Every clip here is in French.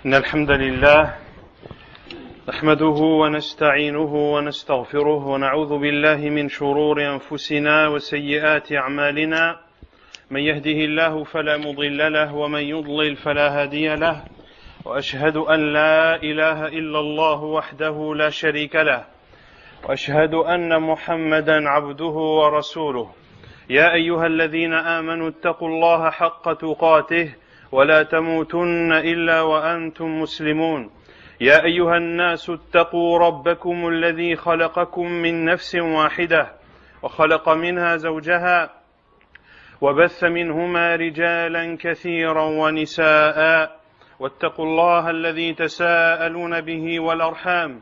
إن الحمد لله نحمده ونستعينه ونستغفره ونعوذ بالله من شرور أنفسنا وسيئات أعمالنا من يهده الله فلا مضل له ومن يضلل فلا هادي له وأشهد أن لا إله إلا الله وحده لا شريك له وأشهد أن محمدا عبده ورسوله يا أيها الذين آمنوا اتقوا الله حق تقاته ولا تموتن إلا وأنتم مسلمون يا أيها الناس اتقوا ربكم الذي خلقكم من نفس واحدة وخلق منها زوجها وبث منهما رجالا كثيرا ونساء واتقوا الله الذي تساءلون به والأرحام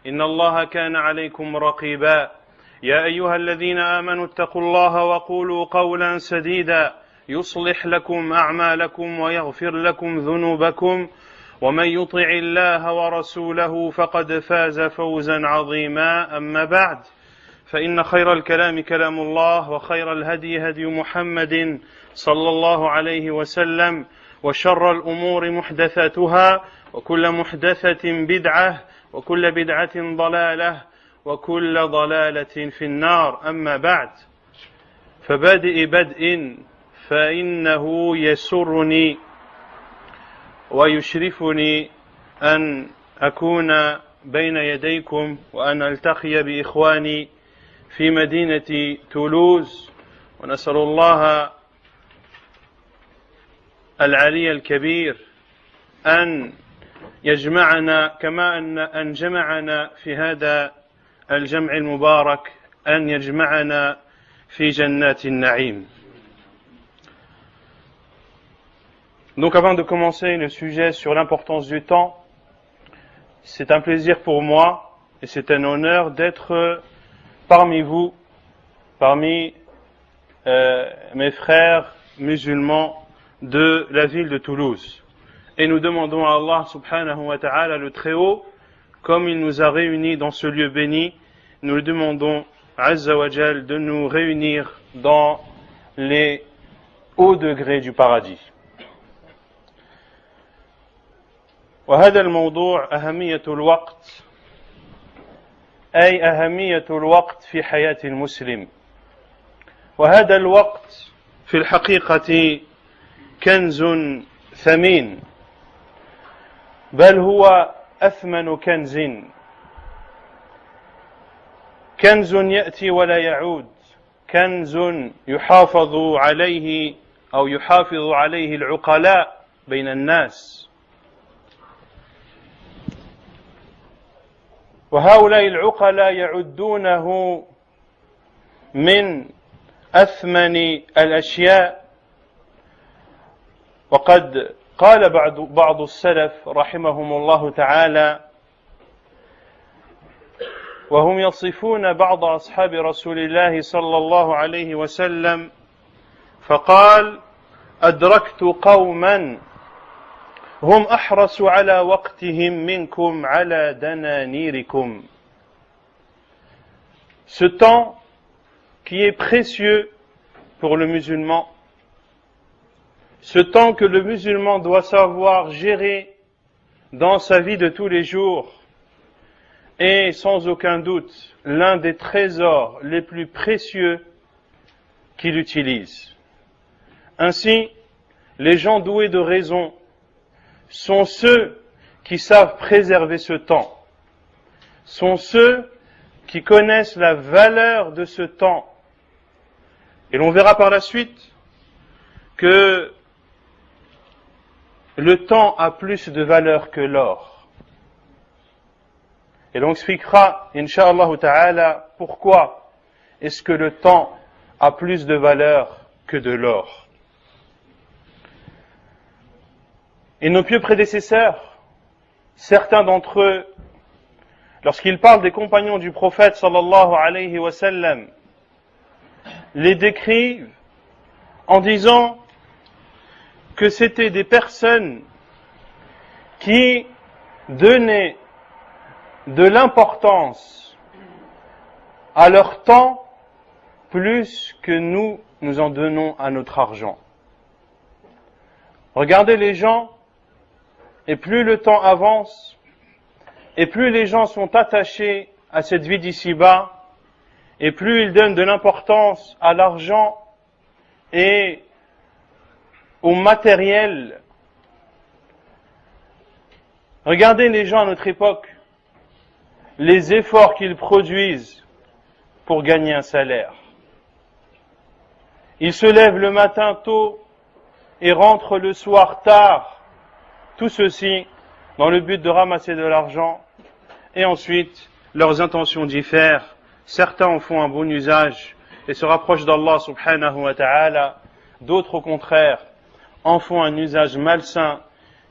إن الله كان عليكم رقيبا يا أيها الذين آمنوا اتقوا الله وقولوا قولا سديدا يصلح لكم أعمالكم ويغفر لكم ذنوبكم ومن يطع الله ورسوله فقد فاز فوزا عظيما أما بعد فإن خير الكلام كلام الله وخير الهدي هدي محمد صلى الله عليه وسلم وشر الأمور محدثاتها وكل محدثة بدعة وكل بدعة ضلالة وكل ضلالة في النار أما بعد فبادئ بدء فإنه يسرني ويشرفني أن أكون بين يديكم وأن ألتقي بإخواني في مدينة تولوز ونسأل الله العلي الكبير أن يجمعنا كما أن جمعنا في هذا الجمع المبارك أن يجمعنا في جنات النعيم. Donc avant de commencer le sujet sur l'importance du temps, c'est un plaisir pour moi et c'est un honneur d'être parmi vous, parmi mes frères musulmans de la ville de Toulouse. Et nous demandons à Allah subhanahu wa ta'ala le Très-Haut, comme il nous a réunis dans ce lieu béni, nous le demandons Azza wa Jal de nous réunir dans les hauts degrés du paradis. وهذا الموضوع أهمية الوقت أي أهمية الوقت في حياة المسلم وهذا الوقت في الحقيقة كنز ثمين بل هو أثمن كنز كنز يأتي ولا يعود كنز يحافظ عليه أو يحافظ عليه العقلاء بين الناس وهؤلاء العقلاء يعدونه من أثمن الأشياء وقد قال بعض السلف رحمهم الله تعالى وهم يصفون بعض أصحاب رسول الله صلى الله عليه وسلم فقال أدركت قوما هم أحرص على وقتهم منكم على دنانيركم. Ce temps qui est précieux pour le musulman, ce temps que le musulman doit savoir gérer dans sa vie de tous les jours est sans aucun doute l'un des trésors les plus précieux qu'il utilise. Ainsi, les gens doués de raison sont ceux qui savent préserver ce temps, sont ceux qui connaissent la valeur de ce temps. Et l'on verra par la suite que le temps a plus de valeur que l'or. Et l'on expliquera, incha'Allah ta'ala, pourquoi est-ce que le temps a plus de valeur que de l'or. Et nos pieux prédécesseurs, certains d'entre eux, lorsqu'ils parlent des compagnons du prophète sallallahu alayhi wa sallam, les décrivent en disant que c'était des personnes qui donnaient de l'importance à leur temps plus que nous en donnons à notre argent. Regardez les gens et plus le temps avance, et plus les gens sont attachés à cette vie d'ici-bas, et plus ils donnent de l'importance à l'argent et au matériel. Regardez les gens à notre époque, les efforts qu'ils produisent pour gagner un salaire. Ils se lèvent le matin tôt et rentrent le soir tard. Tout ceci dans le but de ramasser de l'argent. Et ensuite, leurs intentions diffèrent. Certains en font un bon usage et se rapprochent d'Allah subhanahu wa ta'ala. D'autres, au contraire, en font un usage malsain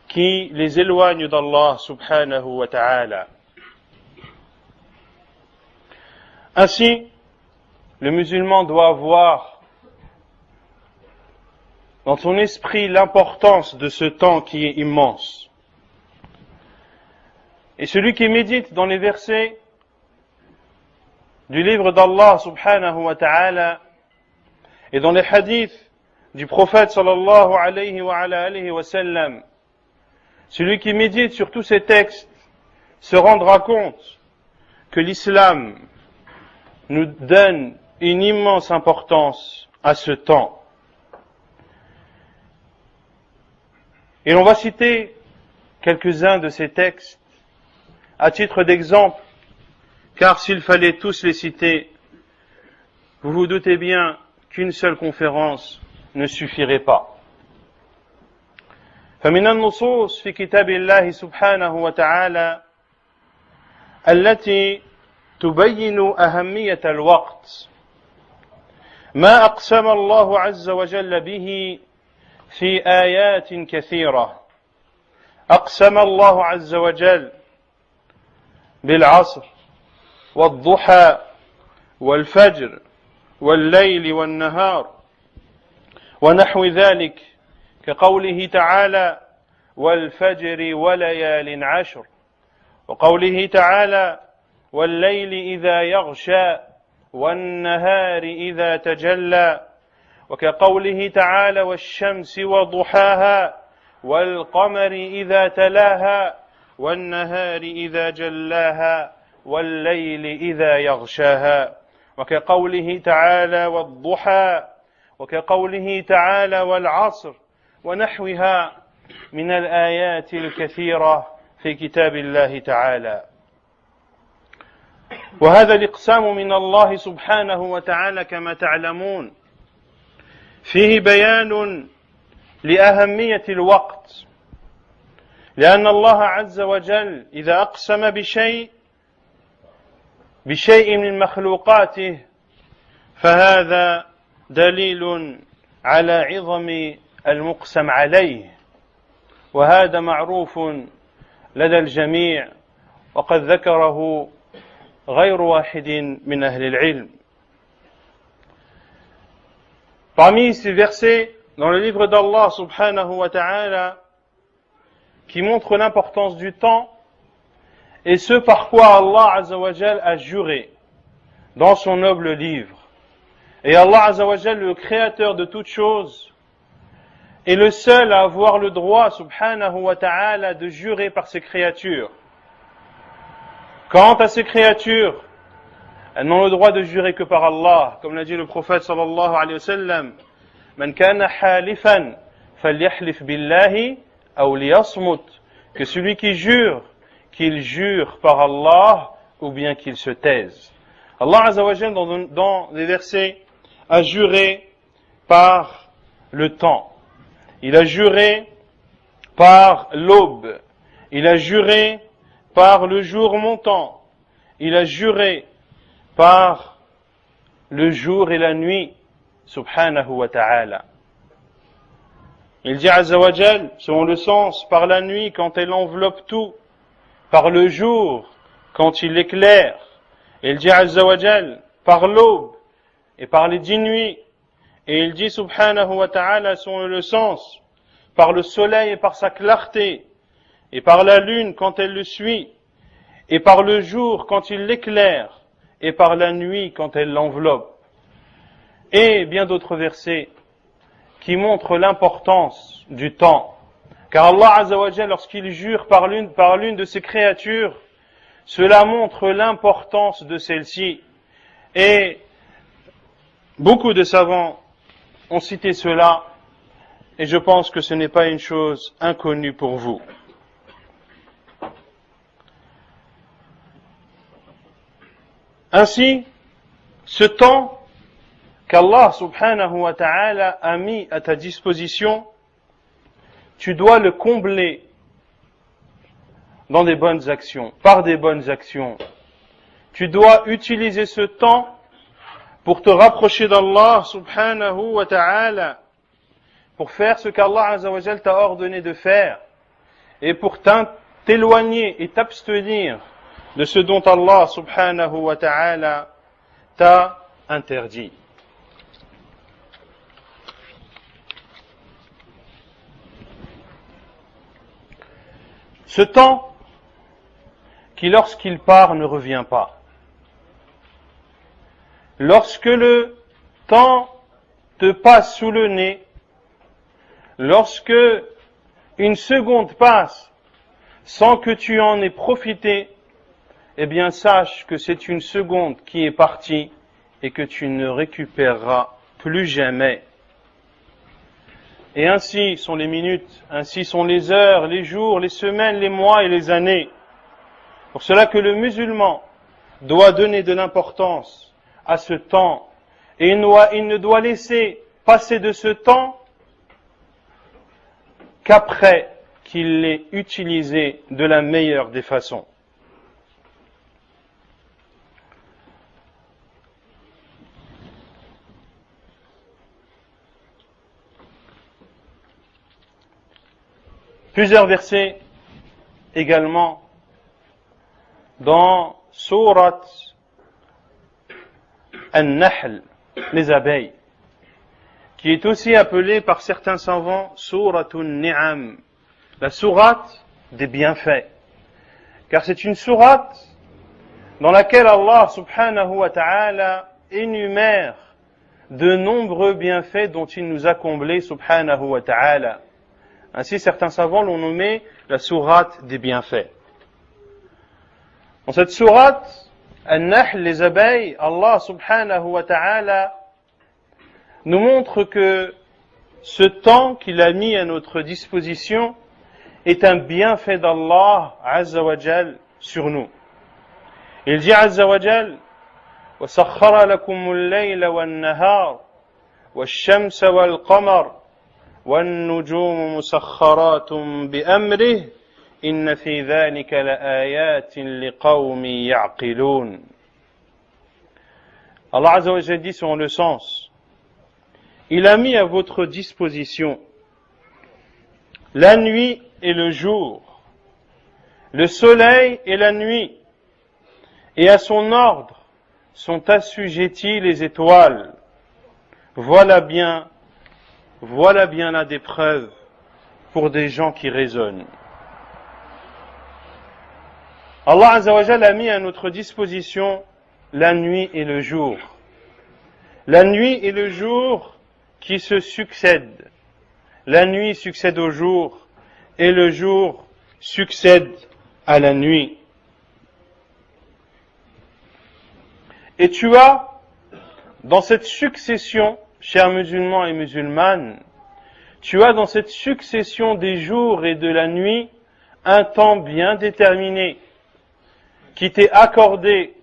qui les éloigne d'Allah subhanahu wa ta'ala. Ainsi, le musulman doit avoir dans son esprit l'importance de ce temps qui est immense. Et celui qui médite dans les versets du livre d'Allah subhanahu wa ta'ala et dans les hadiths du prophète sallallahu alayhi wa sallam, celui qui médite sur tous ces textes se rendra compte que l'islam nous donne une immense importance à ce temps. Et on va citer quelques-uns de ces textes à titre d'exemple, car s'il fallait tous les citer, vous vous doutez bien qu'une seule conférence ne suffirait pas. فمن النصوص في كتاب الله سبحانه وتعالى التي تبين أهمية الوقت ما أقسم الله عز وجل به في آيات كثيرة. أقسم الله عز وجل بالعصر والضحى والفجر والليل والنهار ونحو ذلك كقوله تعالى والفجر وليال عشر وقوله تعالى والليل إذا يغشى والنهار إذا تجلى وكقوله تعالى والشمس وضحاها والقمر إذا تلاها والنهار إذا جلاها والليل إذا يغشاها وكقوله تعالى والضحى وكقوله تعالى والعصر ونحوها من الآيات الكثيرة في كتاب الله تعالى. وهذا الإقسام من الله سبحانه وتعالى كما تعلمون فيه بيان لأهمية الوقت، لأن الله عز وجل إذا أقسم بشيء من مخلوقاته فهذا دليل على عظم المقسم عليه، وهذا معروف لدى الجميع وقد ذكره غير واحد من أهل العلم. Parmi ces versets dans le livre d'Allah subhanahu wa ta'ala qui montrent l'importance du temps et ce par quoi Allah azza wa jal a juré dans son noble livre. Et Allah azza wa jal, le créateur de toutes choses, est le seul à avoir le droit subhanahu wa ta'ala de jurer par ses créatures. Quant à ces créatures, elles n'ont le droit de jurer que par Allah, comme l'a dit le prophète sallallahu alayhi wa sallam, Man kana halifan falyahlif billahi aw liyasmut, que celui qui jure, qu'il jure par Allah ou bien qu'il se taise. Allah azza wa jalla dans les versets a juré par le temps. Il a juré par l'aube. Il a juré par le jour montant. Il a juré par le jour et la nuit, subhanahu wa ta'ala. Il dit azza wa jal, selon le sens, par la nuit quand elle enveloppe tout, par le jour quand il éclaire. Il dit azza wa jal, par l'aube et par les 10 nuits. Et il dit subhanahu wa ta'ala, selon le sens, par le soleil et par sa clarté, et par la lune quand elle le suit, et par le jour quand il l'éclaire, et par la nuit quand elle l'enveloppe. Et bien d'autres versets qui montrent l'importance du temps. Car Allah Azza wa Jal, lorsqu'il jure par l'une de ses créatures, cela montre l'importance de celle-ci. Et beaucoup de savants ont cité cela, et je pense que ce n'est pas une chose inconnue pour vous. Ainsi, ce temps qu'Allah subhanahu wa ta'ala a mis à ta disposition, tu dois le combler dans des bonnes actions, par des bonnes actions. Tu dois utiliser ce temps pour te rapprocher d'Allah subhanahu wa ta'ala, pour faire ce qu'Allah azza wa jal t'a ordonné de faire, et pour t'éloigner et t'abstenir de ce dont Allah subhanahu wa ta'ala t'a interdit. Ce temps qui, lorsqu'il part, ne revient pas. Lorsque le temps te passe sous le nez, lorsque une seconde passe sans que tu en aies profité, eh bien sache que c'est une seconde qui est partie et que tu ne récupéreras plus jamais. Et ainsi sont les minutes, ainsi sont les heures, les jours, les semaines, les mois et les années. Pour cela que le musulman doit donner de l'importance à ce temps, et il ne doit laisser passer de ce temps qu'après qu'il l'ait utilisé de la meilleure des façons. Plusieurs versets également dans Surat An-Nahl, les abeilles, qui est aussi appelée par certains savants Suratun Ni'am, la sourate des bienfaits. Car c'est une sourate dans laquelle Allah subhanahu wa ta'ala énumère de nombreux bienfaits dont il nous a comblés subhanahu wa ta'ala. Ainsi, certains savants l'ont nommé la sourate des bienfaits. Dans cette sourate, An-Nahl, les abeilles, Allah subhanahu wa ta'ala nous montre que ce temps qu'il a mis à notre disposition est un bienfait d'Allah azza wa jal sur nous. Il dit azza wa jal: وَسَخَّرَ لَكُمُ اللَّيْلَ وَالنَّهَارَ وَالشَّمْسَ وَالْقَمَرَ وَالنُّجُومُ مُسَخَّرَاتٌ بِأَمْرِهِ إِنَّ فِي ذَلِكَ لَآيَاتٍ لِقَوْمٍ يَعْقِلُونَ. Allah Azza wa Jalla dit selon le sens: il a mis à votre disposition la nuit et le jour, le soleil et la nuit, et à son ordre sont assujettis les étoiles. Voilà bien là des preuves pour des gens qui raisonnent. Allah Azza wa Jalla a mis à notre disposition la nuit et le jour. La nuit et le jour qui se succèdent. La nuit succède au jour et le jour succède à la nuit. Et tu as, dans cette succession, chers musulmans et musulmanes, tu as dans cette succession des jours et de la nuit un temps bien déterminé qui t'est accordé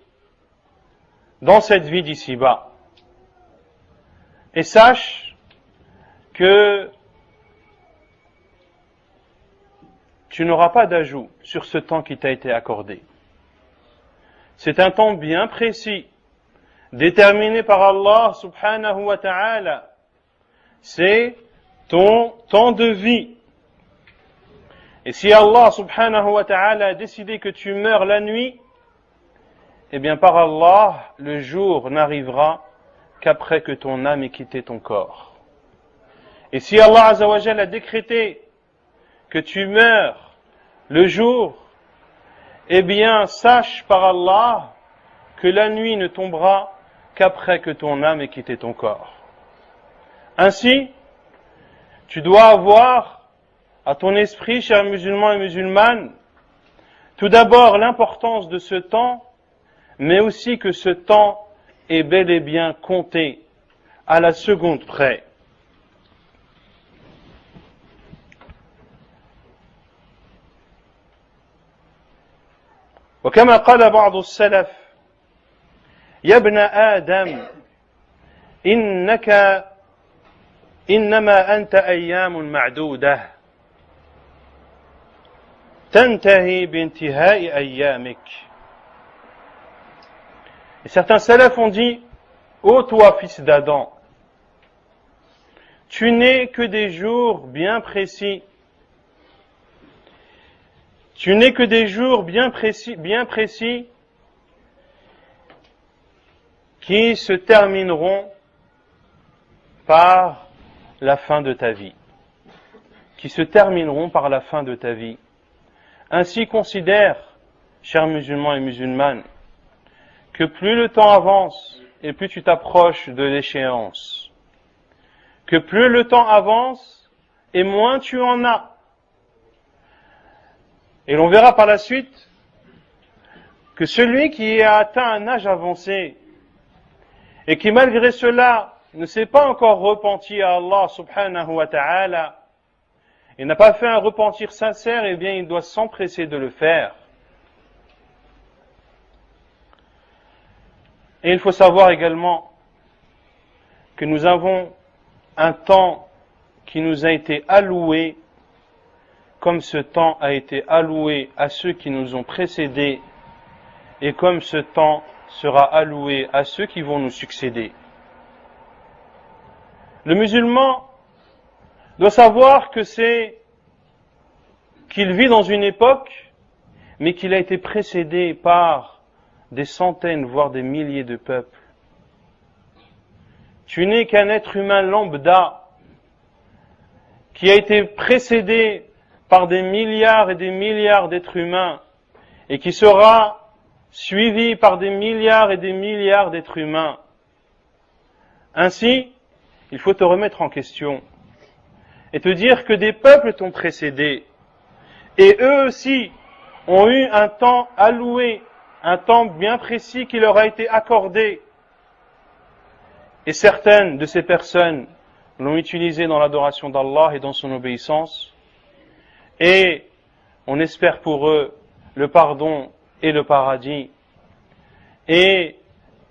dans cette vie d'ici-bas. Et sache que tu n'auras pas d'ajout sur ce temps qui t'a été accordé. C'est un temps bien précis, déterminé par Allah subhanahu wa ta'ala. C'est ton temps de vie. Et si Allah subhanahu wa ta'ala a décidé que tu meurs la nuit, eh bien par Allah, le jour n'arrivera qu'après que ton âme ait quitté ton corps. Et si Allah Azza wa Jalla a décrété que tu meurs le jour, eh bien sache par Allah que la nuit ne tombera qu'après que ton âme ait quitté ton corps. Ainsi, tu dois avoir à ton esprit, chers musulmans et musulmanes, tout d'abord l'importance de ce temps, mais aussi que ce temps est bel et bien compté à la seconde près. وكما قال بعض السلف يا ابن آدم إنما أنت أيام معدودة تنتهي بانتهاء أيامك. Et certains salafs ont dit, ô toi fils d'Adam, tu n'es que des jours bien précis. Tu n'es que des jours bien précis qui se termineront par la fin de ta vie. Qui se termineront par la fin de ta vie. Ainsi considère, chers musulmans et musulmanes, que plus le temps avance et plus tu t'approches de l'échéance. Que plus le temps avance et moins tu en as. Et l'on verra par la suite que celui qui a atteint un âge avancé et qui malgré cela ne s'est pas encore repenti à Allah subhanahu wa ta'ala et n'a pas fait un repentir sincère, eh bien il doit s'empresser de le faire. Et il faut savoir également que nous avons un temps qui nous a été alloué comme ce temps a été alloué à ceux qui nous ont précédés et comme ce temps sera alloué à ceux qui vont nous succéder. Le musulman doit savoir que qu'il vit dans une époque, mais qu'il a été précédé par des centaines, voire des milliers de peuples. Tu n'es qu'un être humain lambda qui a été précédé par des milliards et des milliards d'êtres humains et qui sera suivi par des milliards et des milliards d'êtres humains. Ainsi, il faut te remettre en question et te dire que des peuples t'ont précédé et eux aussi ont eu un temps alloué, un temps bien précis qui leur a été accordé. Et certaines de ces personnes l'ont utilisé dans l'adoration d'Allah et dans son obéissance. Et on espère pour eux le pardon et le paradis. Et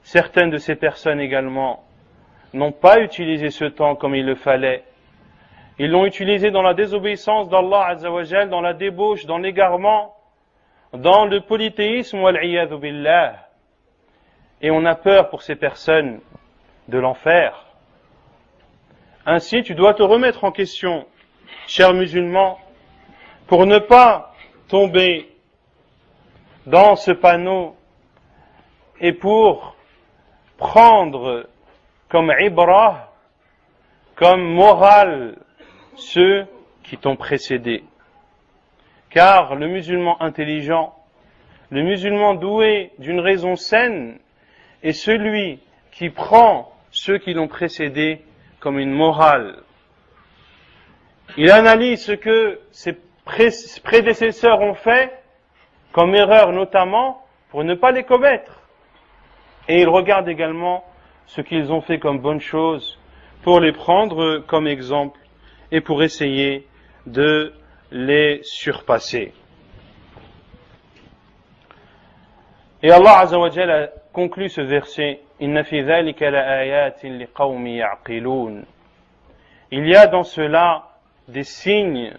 certaines de ces personnes également n'ont pas utilisé ce temps comme il le fallait. Ils l'ont utilisé dans la désobéissance d'Allah Azza wa Jal, dans la débauche, dans l'égarement, dans le polythéisme, wal-iyadhu billah. Et on a peur pour ces personnes de l'enfer. Ainsi, tu dois te remettre en question, chers musulmans, pour ne pas tomber dans ce panneau et pour prendre comme ibrah, comme morale, ceux qui t'ont précédé. Car le musulman intelligent, le musulman doué d'une raison saine, est celui qui prend ceux qui l'ont précédé comme une morale. Il analyse ce que ses prédécesseurs ont fait, comme erreur notamment, pour ne pas les commettre. Et il regarde également ce qu'ils ont fait comme bonne chose, pour les prendre comme exemple et pour essayer de les surpasser. Et Allah Azza wa Jalla a conclu ce verset, Inna fi dhalika la ayatin liqawmi ya'qilun. Il y a dans cela des signes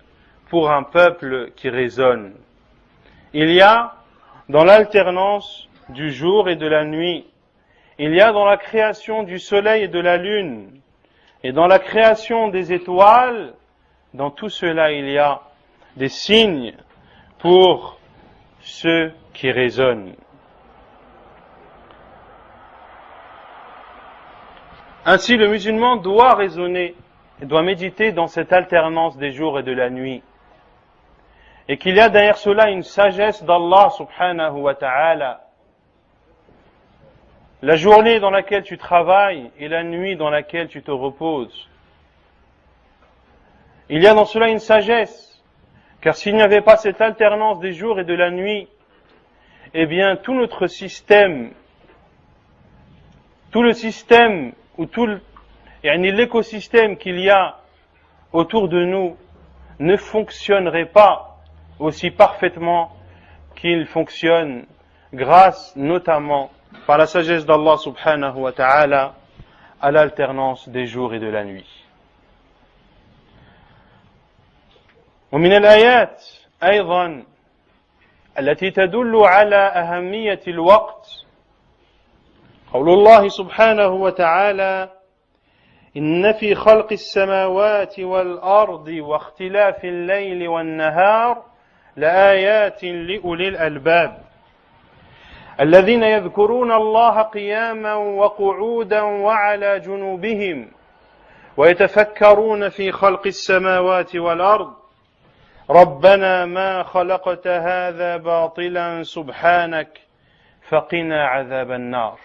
pour un peuple qui raisonne. Il y a dans l'alternance du jour et de la nuit, il y a dans la création du soleil et de la lune, et dans la création des étoiles, dans tout cela il y a des signes pour ceux qui raisonnent. Ainsi le musulman doit raisonner et doit méditer dans cette alternance des jours et de la nuit. Et qu'il y a derrière cela une sagesse d'Allah subhanahu wa ta'ala. La journée dans laquelle tu travailles et la nuit dans laquelle tu te reposes. Il y a dans cela une sagesse Car s'il n'y avait pas cette alternance des jours et de la nuit, eh bien tout notre système, tout le système ou l'écosystème qu'il y a autour de nous ne fonctionnerait pas aussi parfaitement qu'il fonctionne grâce notamment par la sagesse d'Allah subhanahu wa ta'ala à l'alternance des jours et de la nuit. ومن الآيات أيضا التي تدل على أهمية الوقت قول الله سبحانه وتعالى إن في خلق السماوات والأرض واختلاف الليل والنهار لآيات لأولي الألباب الذين يذكرون الله قياما وقعودا وعلى جنوبهم ويتفكرون في خلق السماوات والأرض ربنا ما خلقت هذا باطلا سبحانك فقنا عذاب النار.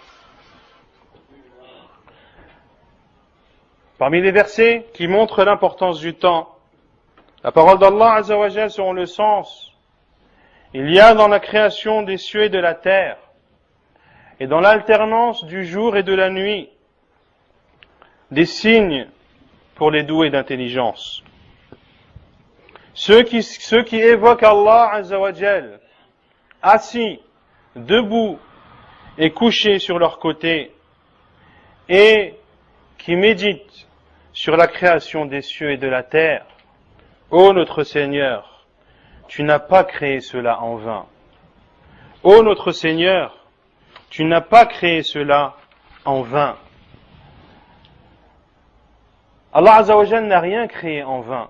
Parmi les versets qui montrent l'importance du temps, la parole d'Allah Azza wa Jal selon le sens, il y a dans la création des cieux et de la terre, et dans l'alternance du jour et de la nuit, des signes pour les doués d'intelligence. Ceux qui évoquent Allah Azza wa Jal, assis, debout et couchés sur leur côté, et qui méditent sur la création des cieux et de la terre. Ô notre Seigneur, tu n'as pas créé cela en vain. Ô notre Seigneur, tu n'as pas créé cela en vain. Allah Azza wa Jal n'a rien créé en vain.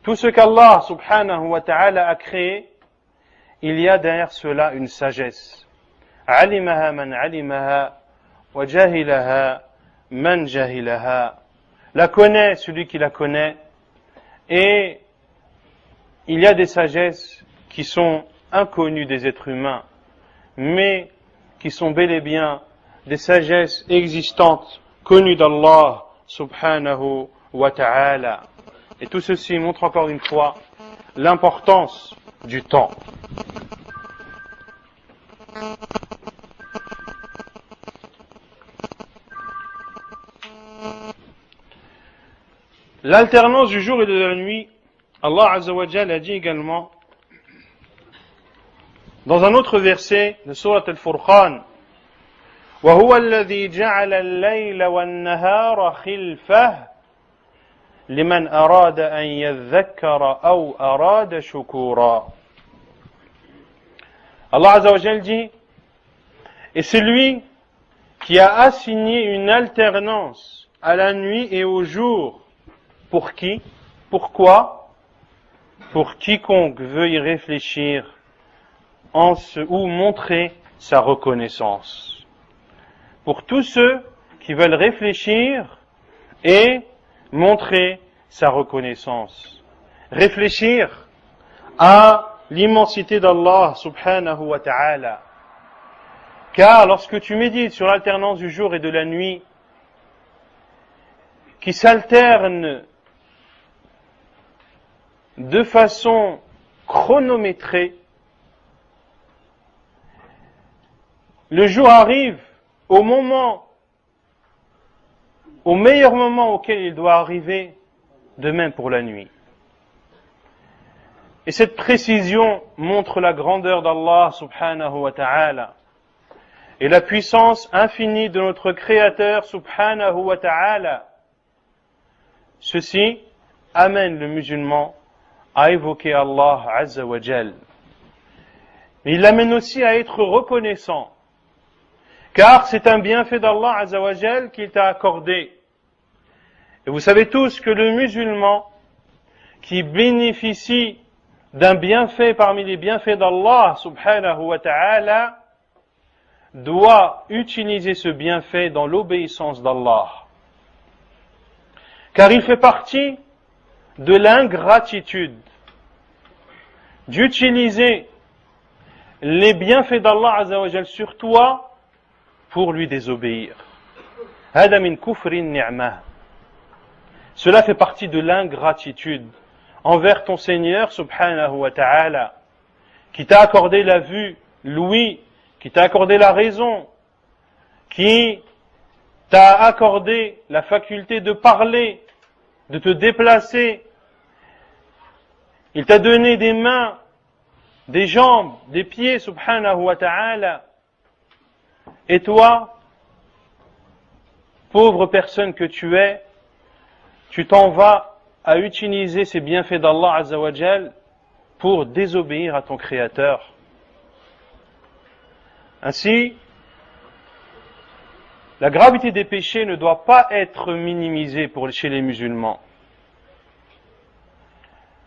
Tout ce qu'Allah subhanahu wa ta'ala a créé, il y a derrière cela une sagesse. Alimaha man alimaha wa jahilaha man jahilaha. La connaît celui qui la connaît, et il y a des sagesses qui sont inconnues des êtres humains, mais qui sont bel et bien des sagesses existantes, connues d'Allah subhanahu wa ta'ala. Et tout ceci montre encore une fois l'importance du temps. L'alternance du jour et de la nuit, Allah Azza wa Jal a dit également dans un autre verset de Surat Al-Furqan وَهُوَ الَّذِي جَعَلَ اللَّيْلَ وَالنَّهَارَ خِلْفَةً لمن أراد أن يذكر أو أراد شكورا. Allah Azza wa Jal dit, et c'est lui qui a assigné une alternance à la nuit et au jour. Pour qui? Pourquoi? Pour quiconque veut y réfléchir ou montrer sa reconnaissance. Pour tous ceux qui veulent réfléchir et montrer sa reconnaissance. Réfléchir à l'immensité d'Allah subhanahu wa ta'ala. Car lorsque tu médites sur l'alternance du jour et de la nuit, qui s'alternent de façon chronométrée, le jour arrive au meilleur moment auquel il doit arriver, de même pour la nuit. Et cette précision montre la grandeur d'Allah subhanahu wa ta'ala et la puissance infinie de notre Créateur subhanahu wa ta'ala. Ceci amène le musulman à évoquer Allah Azza wa Jal. Mais il l'amène aussi à être reconnaissant, car c'est un bienfait d'Allah Azza wa Jal qu'il t'a accordé. Et vous savez tous que le musulman qui bénéficie d'un bienfait parmi les bienfaits d'Allah subhanahu wa ta'ala doit utiliser ce bienfait dans l'obéissance d'Allah. Car il fait partie de l'ingratitude d'utiliser les bienfaits d'Allah Azza wa Jal sur toi pour lui désobéir. Hada min kufrin ni'mah. Cela fait partie de l'ingratitude envers ton Seigneur subhanahu wa ta'ala, qui t'a accordé la vue, l'ouïe, qui t'a accordé la raison, qui t'a accordé la faculté de parler, de te déplacer. Il t'a donné des mains, des jambes, des pieds, subhanahu wa ta'ala. Et toi, pauvre personne que tu es, tu t'en vas à utiliser ces bienfaits d'Allah Azza wa Jal pour désobéir à ton Créateur. Ainsi, la gravité des péchés ne doit pas être minimisée chez les musulmans.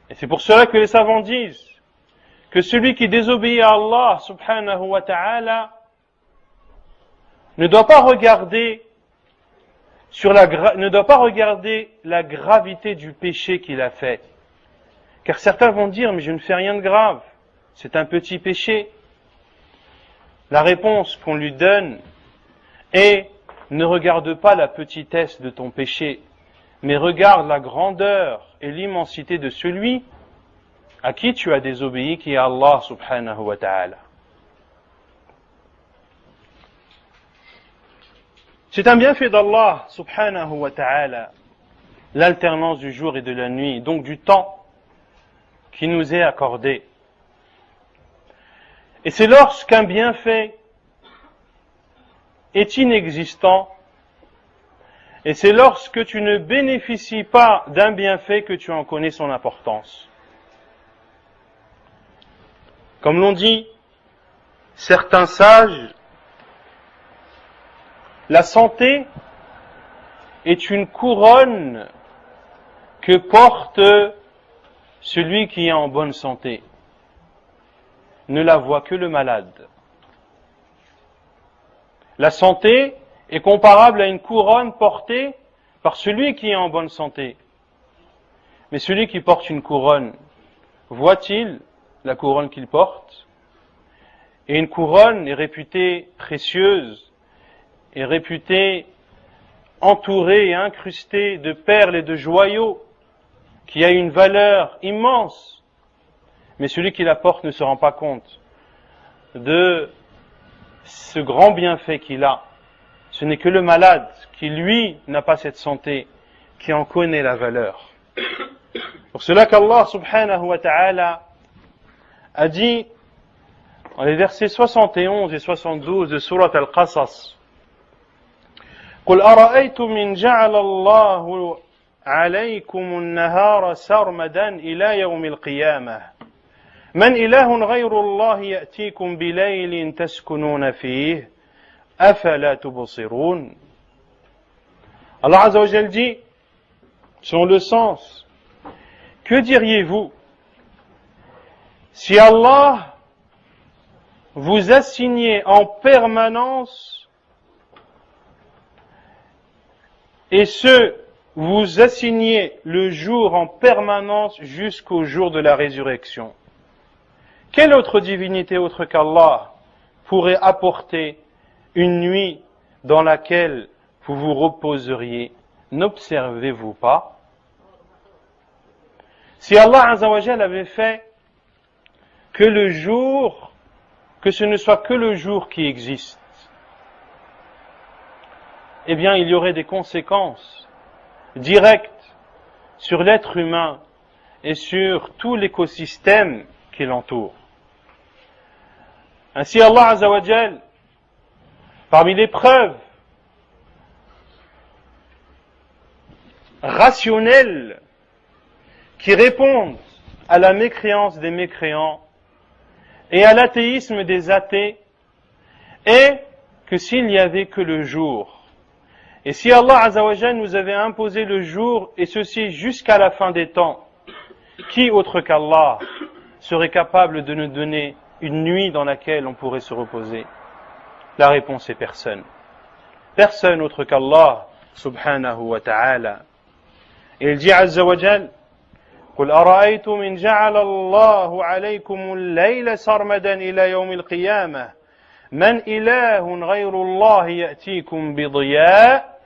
Et c'est pour cela que les savants disent que celui qui désobéit à Allah subhanahu wa ta'ala ne doit pas regarder la gravité du péché qu'il a fait. Car certains vont dire, mais je ne fais rien de grave, c'est un petit péché. La réponse qu'on lui donne est, ne regarde pas la petitesse de ton péché, mais regarde la grandeur et l'immensité de celui à qui tu as désobéi, qui est Allah subhanahu wa ta'ala. C'est un bienfait d'Allah subhanahu wa ta'ala, l'alternance du jour et de la nuit, donc du temps qui nous est accordé. Et c'est lorsqu'un bienfait est inexistant, et c'est lorsque tu ne bénéficies pas d'un bienfait que tu en connais son importance. Comme l'ont dit certains sages, la santé est une couronne que porte celui qui est en bonne santé. Ne la voit que le malade. La santé est comparable à une couronne portée par celui qui est en bonne santé. Mais celui qui porte une couronne, voit-il la couronne qu'il porte? Et une couronne est réputée précieuse, est réputée entourée et incrustée de perles et de joyaux, qui a une valeur immense. Mais celui qui la porte ne se rend pas compte de ce grand bienfait qu'il a. Ce n'est que le malade qui, lui, n'a pas cette santé, qui en connaît la valeur. Pour cela qu'Allah subhanahu wa ta'ala a dit, dans les versets 71 et 72 de Surat Al-Qasas, قُلْ أَرَأَيْتُمْ إِنْ جَعَلَ اللَّهُ عَلَيْكُمُ النَّهَارَ سَرْمَدًا إِلَى يَوْمِ الْقِيَامَةِ مَنْ إِلَهٌ غَيْرُ اللَّهِ يَأْتِيكُمْ بِلَيْلٍ تَسْكُنُونَ فِيهِ أَفَلَا تُبْصِرُونَ. Allah Azza wa Jal dit, selon le sens, que diriez-vous si Allah vous assignait en permanence et vous assignait le jour en permanence jusqu'au jour de la résurrection? Quelle autre divinité autre qu'Allah pourrait apporter une nuit dans laquelle vous vous reposeriez? N'observez-vous pas? Si Allah Azza wa Jal avait fait que ce ne soit que le jour qui existe, eh bien il y aurait des conséquences directes sur l'être humain et sur tout l'écosystème qui l'entoure. Ainsi Allah Azza wa Jal, parmi les preuves rationnelles qui répondent à la mécréance des mécréants et à l'athéisme des athées, est que s'il n'y avait que le jour, et si Allah Azza wa Jal nous avait imposé le jour, et ceci jusqu'à la fin des temps, qui autre qu'Allah serait capable de nous donner une nuit dans laquelle on pourrait se reposer? La réponse est personne. Personne autre qu'Allah subhanahu wa ta'ala. Et il dit Azza wa Jal, قُلْ أَرَأَيْتُمْ إِنْ جَعَلَ اللَّهُ عَلَيْكُمُ اللَّيْلَ سَرْمَدًا إِلَى يَوْمِ الْقِيَامَةِ مَنْ إِلَهٌ غَيْرُ اللَّهِ يَأْتِيكُمْ بِضِيَاءٍ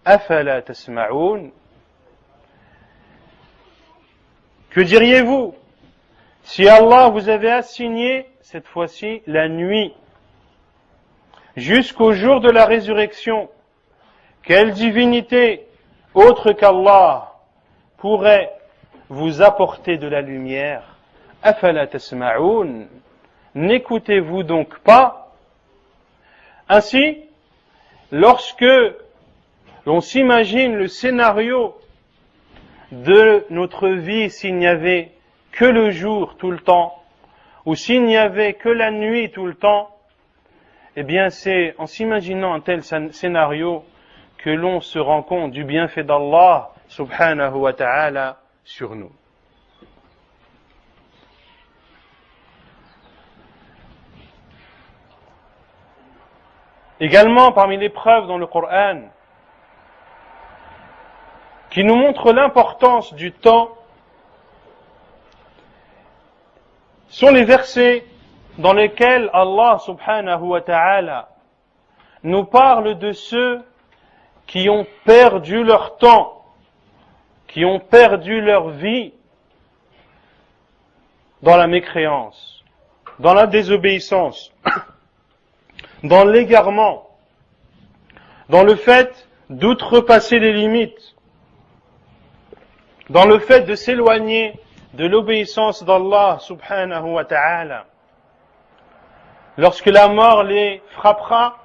أَفَلَا تَسْمَعُونَ. Que diriez-vous si Allah vous avait assigné, cette fois-ci, la nuit, jusqu'au jour de la résurrection? Quelle divinité, autre qu'Allah, pourrait vous apporter de la lumière? Afala tasma'oun. N'écoutez-vous donc pas? Ainsi, lorsque l'on s'imagine le scénario de notre vie s'il n'y avait que le jour tout le temps, ou s'il n'y avait que la nuit tout le temps, eh bien c'est en s'imaginant un tel scénario que l'on se rend compte du bienfait d'Allah subhanahu wa ta'ala sur nous. Également, parmi les preuves dans le Coran qui nous montrent l'importance du temps, sont les versets dans lesquels Allah subhanahu wa ta'ala nous parle de ceux qui ont perdu leur temps, qui ont perdu leur vie dans la mécréance, dans la désobéissance, dans l'égarement, dans le fait d'outrepasser les limites, dans le fait de s'éloigner de l'obéissance d'Allah subhanahu wa ta'ala. Lorsque la mort les frappera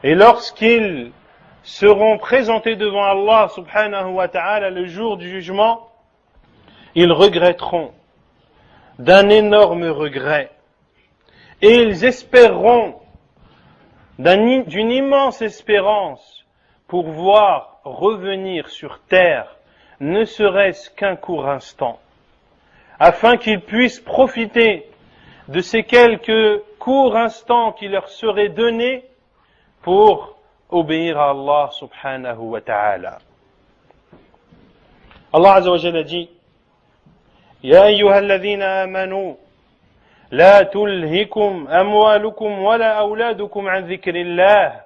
et lorsqu'ils seront présentés devant Allah subhanahu wa ta'ala le jour du jugement, ils regretteront d'un énorme regret et ils espéreront d'une immense espérance pour voir revenir sur terre ne serait-ce qu'un court instant, afin qu'ils puissent profiter de ces quelques courts instants qui leur seraient donnés pour obéir à Allah subhanahu wa ta'ala. Allah azza wa jalla dit: Ya ayyuhalladhina amanu la tulhikum amwalukum wala awladukum an dhikrillah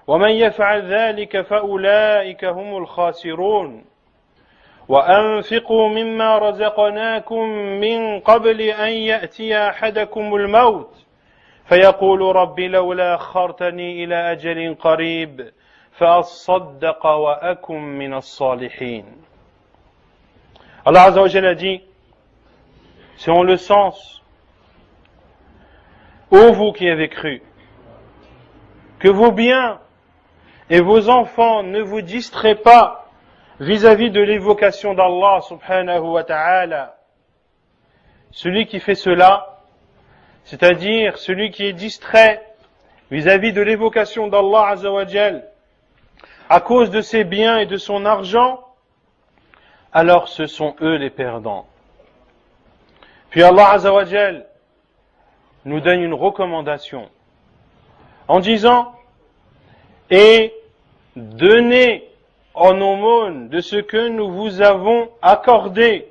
wa man yaf'al dhalika fa ulaika humul khasirun. وأنفقوا مما رزقناكم من قبل أن يأتي أحدكم الموت فيقول رب لولا أخرتني إلى أجل قريب فأصدق وأكن من الصالحين. Allah Azza wa Jalla dit, c'est en le sens, ô vous qui avez cru, que vos biens et vos enfants ne vous distraient pas vis-à-vis de l'évocation d'Allah subhanahu wa ta'ala. Celui qui fait cela, c'est-à-dire celui qui est distrait vis-à-vis de l'évocation d'Allah azza wa jal à cause de ses biens et de son argent, alors ce sont eux les perdants. Puis Allah azza wa jal nous donne une recommandation en disant: et donnez en aumône de ce que nous vous avons accordé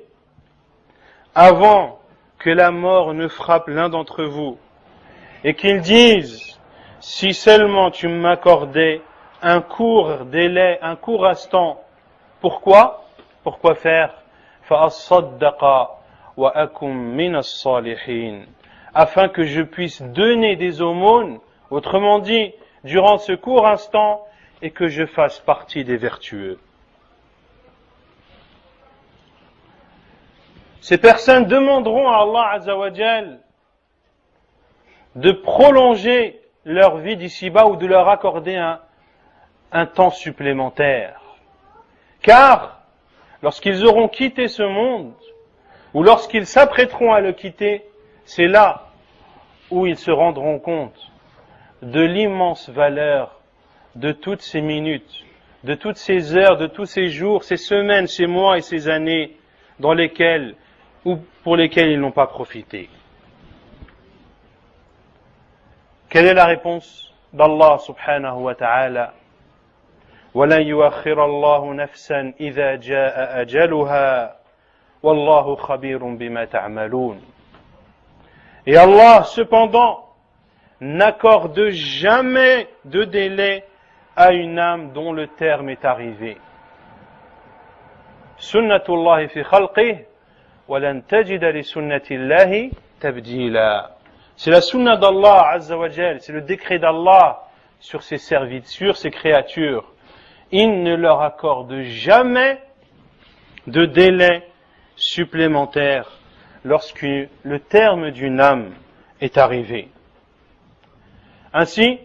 avant que la mort ne frappe l'un d'entre vous et qu'ils disent: si seulement tu m'accordais un court délai, un court instant. Pourquoi faire? فَأَصَّدَّقَ وَأَكُمْ مِنَ الصَّالِحِينَ, afin que je puisse donner des aumônes, autrement dit, durant ce court instant, et que je fasse partie des vertueux. Ces personnes demanderont à Allah Azza wa Jal de prolonger leur vie d'ici-bas ou de leur accorder un temps supplémentaire. Car lorsqu'ils auront quitté ce monde, ou lorsqu'ils s'apprêteront à le quitter, c'est là où ils se rendront compte de l'immense valeur de toutes ces minutes, de toutes ces heures, de tous ces jours, ces semaines, ces mois et ces années dans lesquelles ou pour lesquels ils n'ont pas profité. Quelle est la réponse d'Allah subhanahu wa ta'ala? وَلَنْ يُؤَخِّرَ اللَّهُ نَفْسًا إِذَا جَاءَ أَجَلُهَا وَاللَّهُ خَبِيرٌ بِمَا تَعْمَلُونَ. Et Allah, cependant, n'accorde jamais de délai à une âme dont le terme est arrivé. Sunnatullahi fi khalqih, wa lan tajida li sunnatillahi tabdila. C'est la sunna d'Allah Azza wa Jal, c'est le décret d'Allah sur ses serviteurs, sur ses créatures. Il ne leur accorde jamais de délai supplémentaire lorsque le terme d'une âme est arrivé. Ainsi,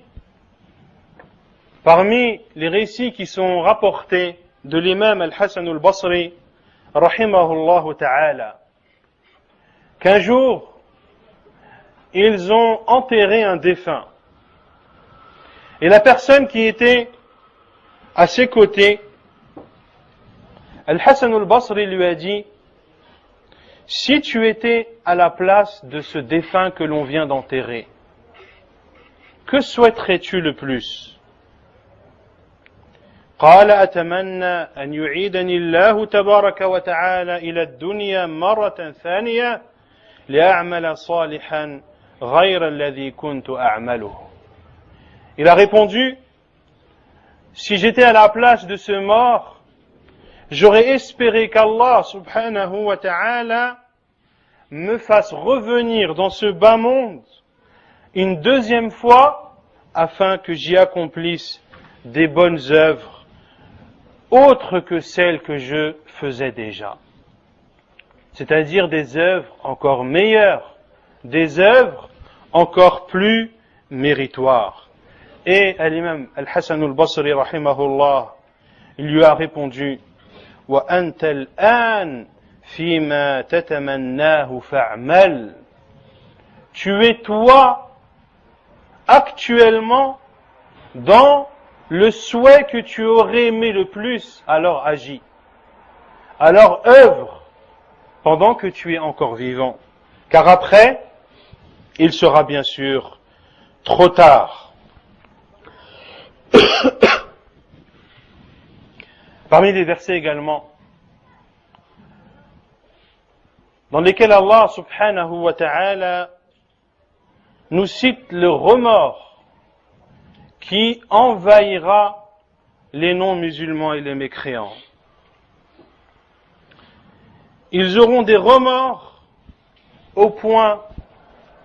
parmi les récits qui sont rapportés de l'imam Al-Hasan al-Basri, rahimahullah ta'ala, qu'un jour, ils ont enterré un défunt. Et la personne qui était à ses côtés, Al-Hasan al-Basri lui a dit, si tu étais à la place de ce défunt que l'on vient d'enterrer, que souhaiterais-tu le plus? قال أتمنى أن يعيدني الله تبارك وتعالى إلى الدنيا مرة ثانية لأعمل صالحا غير الذي كنت أعمله. Il a répondu, si j'étais à la place de ce mort, j'aurais espéré qu'Allah subhanahu wa ta'ala me fasse revenir dans ce bas monde une deuxième fois afin que j'y accomplisse des bonnes œuvres autres que celles que je faisais déjà. C'est-à-dire des œuvres encore meilleures, des œuvres encore plus méritoires. Et l'imam Al-Hasan al-Basri rahimahullah, il lui a répondu, wa anta al-an fima tatamannahu fa'mal. Tu es toi actuellement dans le souhait que tu aurais aimé le plus, alors agis. Alors œuvre pendant que tu es encore vivant. Car après, il sera bien sûr trop tard. Parmi les versets également, dans lesquels Allah subhanahu wa ta'ala nous cite le remords qui envahira les non-musulmans et les mécréants. Ils auront des remords au point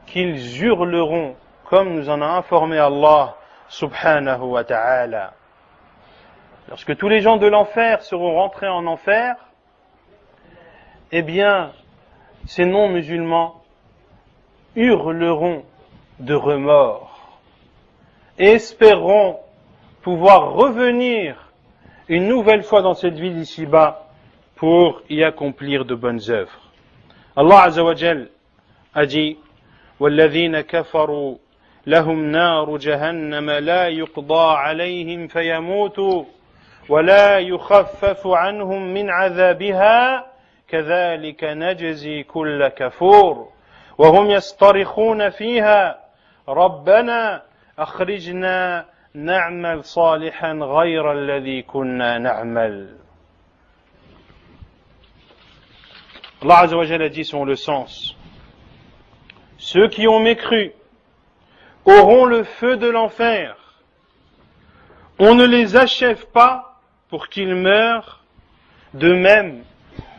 qu'ils hurleront, comme nous en a informé Allah subhanahu wa ta'ala. Lorsque tous les gens de l'enfer seront rentrés en enfer, eh bien, ces non-musulmans hurleront de remords et espéreront pouvoir revenir une nouvelle fois dans cette vie d'ici-bas pour y accomplir de bonnes œuvres. Allah Azza wa Jal a dit وَالَّذِينَ كَفَرُوا لَهُمْ نَارُ جَهَنَّمَ لَا يُقْضَى عَلَيْهِمْ فَيَمُوتُوا وَلَا يُخَفَّفُ عَنْهُمْ مِنْ عَذَابِهَا كَذَلِكَ نَجْزِي كُلَّ كَفُورٍ وَهُمْ يَصْطَرِخُونَ فِيهَا رَبَّنَا أخرجنا نعمل صالحا غير الذي كنا نعمل. Allah Azza wa Jalla a dit selon le sens, ceux qui ont mécru auront le feu de l'enfer. On ne les achève pas pour qu'ils meurent, de même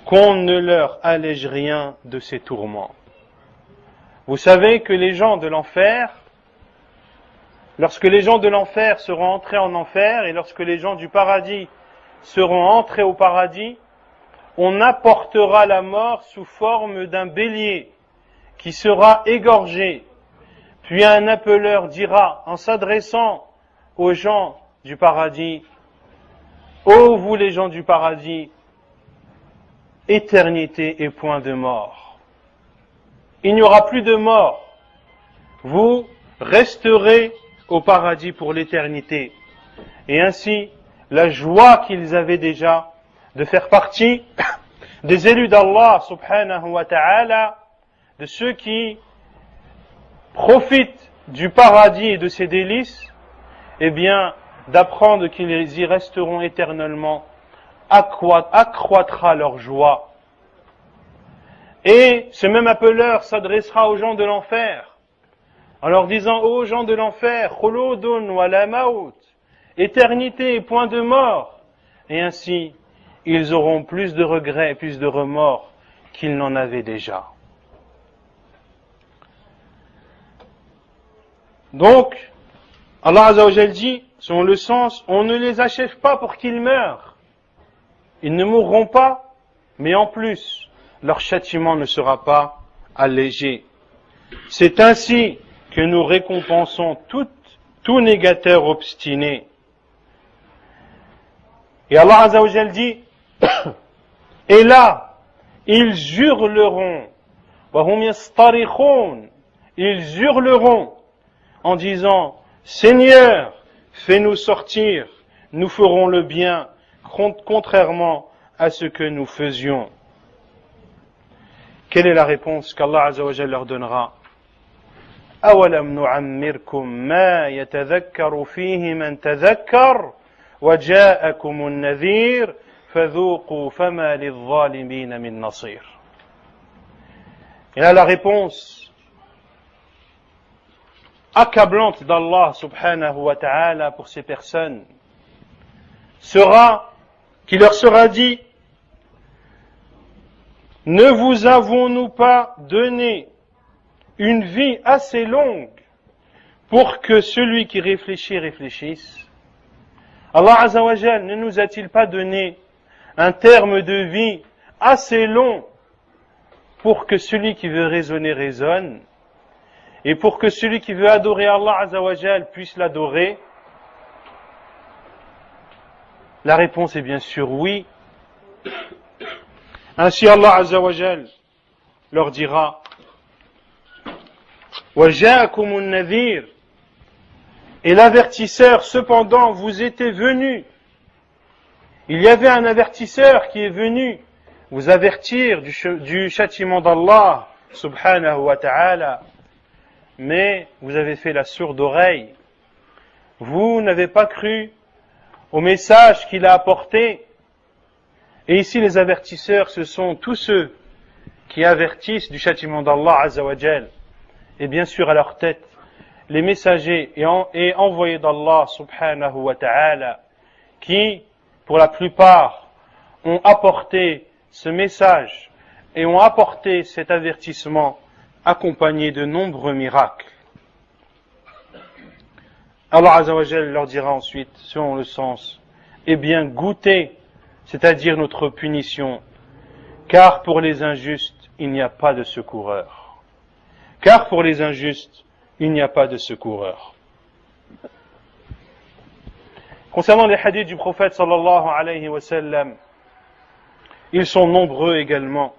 qu'on ne leur allège rien de ces tourments. Vous savez que les gens de l'enfer, lorsque les gens de l'enfer seront entrés en enfer et lorsque les gens du paradis seront entrés au paradis, on apportera la mort sous forme d'un bélier qui sera égorgé. Puis un appeleur dira, en s'adressant aux gens du paradis, ô vous les gens du paradis, éternité et point de mort. Il n'y aura plus de mort. Vous resterez au paradis pour l'éternité. Et ainsi, la joie qu'ils avaient déjà de faire partie des élus d'Allah subhanahu wa ta'ala, de ceux qui profitent du paradis et de ses délices, eh bien, d'apprendre qu'ils y resteront éternellement, accroîtra leur joie. Et ce même appeleur s'adressera aux gens de l'enfer, en leur disant, ô gens de l'enfer, khuludun wa la maut, éternité et point de mort. Et ainsi, ils auront plus de regrets et plus de remords qu'ils n'en avaient déjà. Donc, Allah Azza wa Jal dit, selon le sens, on ne les achève pas pour qu'ils meurent. Ils ne mourront pas, mais en plus, leur châtiment ne sera pas allégé. C'est ainsi que nous récompensons tout négateur obstiné. Et Allah Azza wa Jal dit, et là, ils hurleront, ils hurleront en disant, Seigneur, fais-nous sortir, nous ferons le bien, contrairement à ce que nous faisions. Quelle est la réponse qu'Allah Azza wa Jal leur donnera? أَوَلَمْ نُعَمِّرْكُمْ مَا يَتَذَكَّرُ فِيهِ مَنْ تَذَكَّرَ وَجَاءَكُمُ النَّذِيرُ فَذُوقُوا فَمَا لِلظَّالِمِينَ مِنْ نَصِيرٍ. Et là la réponse accablante d'Allah subhanahu wa ta'ala pour ces personnes sera, qui leur sera dit, ne vous avons-nous pas donné une vie assez longue pour que celui qui réfléchit réfléchisse? Allah Azza wa Jal ne nous a-t-il pas donné un terme de vie assez long pour que celui qui veut raisonner raisonne, et pour que celui qui veut adorer Allah Azza wa Jal puisse l'adorer? La réponse est bien sûr oui. Ainsi Allah Azza wa Jal leur dira, وَجَاءَكُمُ النَّذِيرُ, et l'avertisseur cependant vous était venu. Il y avait un avertisseur qui est venu vous avertir du châtiment d'Allah subhanahu wa ta'ala, mais vous avez fait la sourde oreille. Vous n'avez pas cru au message qu'il a apporté. Et ici les avertisseurs, ce sont tous ceux qui avertissent du châtiment d'Allah Azza wa Jal. Et bien sûr à leur tête, les messagers et envoyés d'Allah subhanahu wa ta'ala, qui, pour la plupart, ont apporté ce message et ont apporté cet avertissement accompagné de nombreux miracles. Allah Azza wa Jal leur dira ensuite, selon le sens, eh bien goûtez, c'est-à-dire notre punition, car pour les injustes, il n'y a pas de secoureur. Car pour les injustes, il n'y a pas de secoureur. Concernant les hadiths du prophète sallallahu alayhi wa sallam, ils sont nombreux également.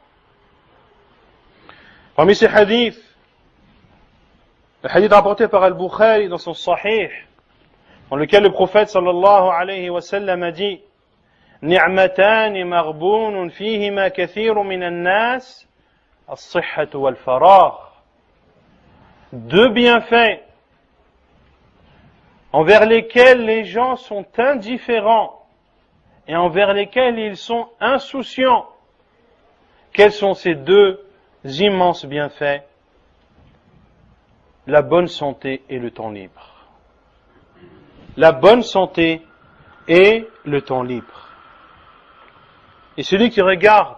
Parmi ces hadiths, le hadith rapporté par Al-Bukhari dans son Sahih, dans lequel le prophète sallallahu alayhi wa sallam a dit, نعمتان مغبون فيهما كثير من الناس الصحة والفراغ. Deux bienfaits envers lesquels les gens sont indifférents et envers lesquels ils sont insouciants. Quels sont ces deux immenses bienfaits? La bonne santé et le temps libre. La bonne santé et le temps libre. Et celui qui regarde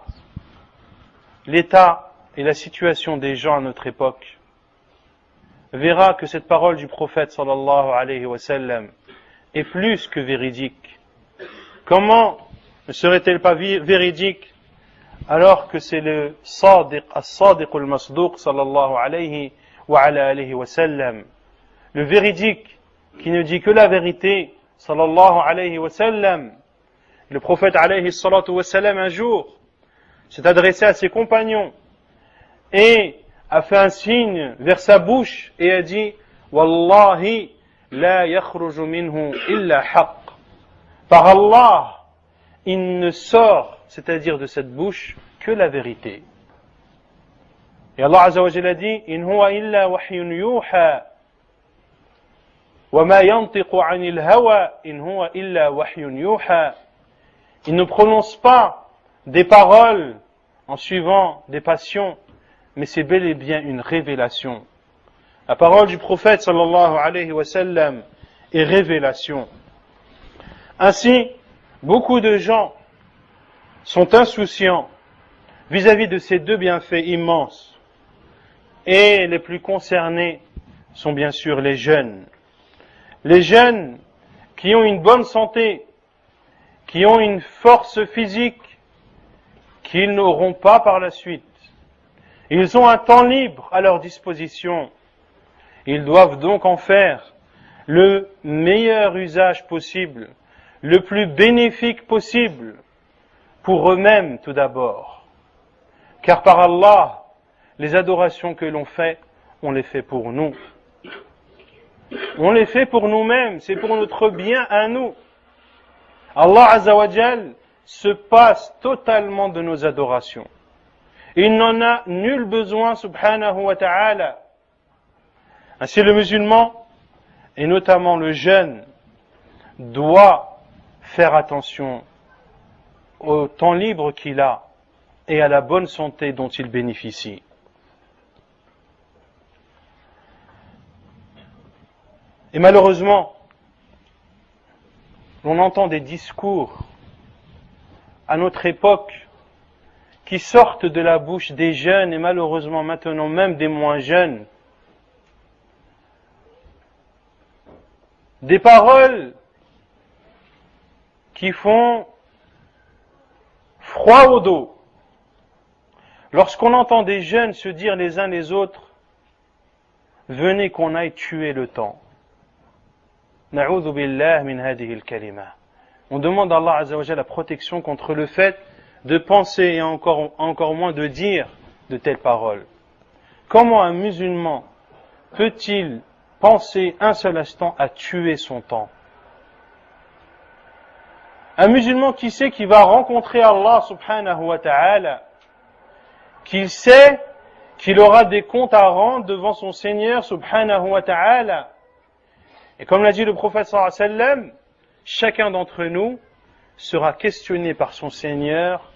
l'état et la situation des gens à notre époque verra que cette parole du prophète sallallahu alayhi wa sallam est plus que véridique. Comment ne serait-elle pas véridique alors que c'est le Sadiq, as-Sadiq al-Masduq sallallahu alayhi wa ala alihi wa sallam, le véridique qui ne dit que la vérité sallallahu alayhi wa sallam. Le prophète alayhi salatu wa sallam un jour s'est adressé à ses compagnons et a fait un signe vers sa bouche et a dit Wallahi la yakhruju minhu illa haqq. Par Allah, il ne sort, c'est-à-dire de cette bouche, que la vérité. Et Allah Azza wa Jalla dit In huwa illa wahyun yuha wa ma yantiqu anil hawa in huwa illa wahyun yuha. Il ne prononce pas des paroles en suivant des passions, mais c'est bel et bien une révélation. La parole du prophète sallallahu alayhi wa sallam est révélation. Ainsi, beaucoup de gens sont insouciants vis-à-vis de ces deux bienfaits immenses. Et les plus concernés sont bien sûr les jeunes. Les jeunes qui ont une bonne santé, qui ont une force physique qu'ils n'auront pas par la suite. Ils ont un temps libre à leur disposition. Ils doivent donc en faire le meilleur usage possible, le plus bénéfique possible, pour eux-mêmes tout d'abord. Car par Allah, les adorations que l'on fait, on les fait pour nous. On les fait pour nous-mêmes, c'est pour notre bien à nous. Allah Azza wa Jal se passe totalement de nos adorations. Il n'en a nul besoin, subhanahu wa ta'ala. Ainsi le musulman, et notamment le jeune, doit faire attention au temps libre qu'il a et à la bonne santé dont il bénéficie. Et malheureusement, on entend des discours à notre époque qui sortent de la bouche des jeunes et malheureusement maintenant même des moins jeunes. Des paroles qui font froid au dos. Lorsqu'on entend des jeunes se dire les uns les autres, venez qu'on aille tuer le temps. Na'udhu billah min hadihi al-kalima. On demande à Allah Azza wa Jalla la protection contre le fait de penser et encore moins de dire de telles paroles. Comment un musulman peut-il penser un seul instant à tuer son temps? Un musulman qui sait qu'il va rencontrer Allah subhanahu wa ta'ala, qu'il sait qu'il aura des comptes à rendre devant son Seigneur subhanahu wa ta'ala. Et comme l'a dit le prophète sallallahu alayhi wa sallam, chacun d'entre nous sera questionné par son Seigneur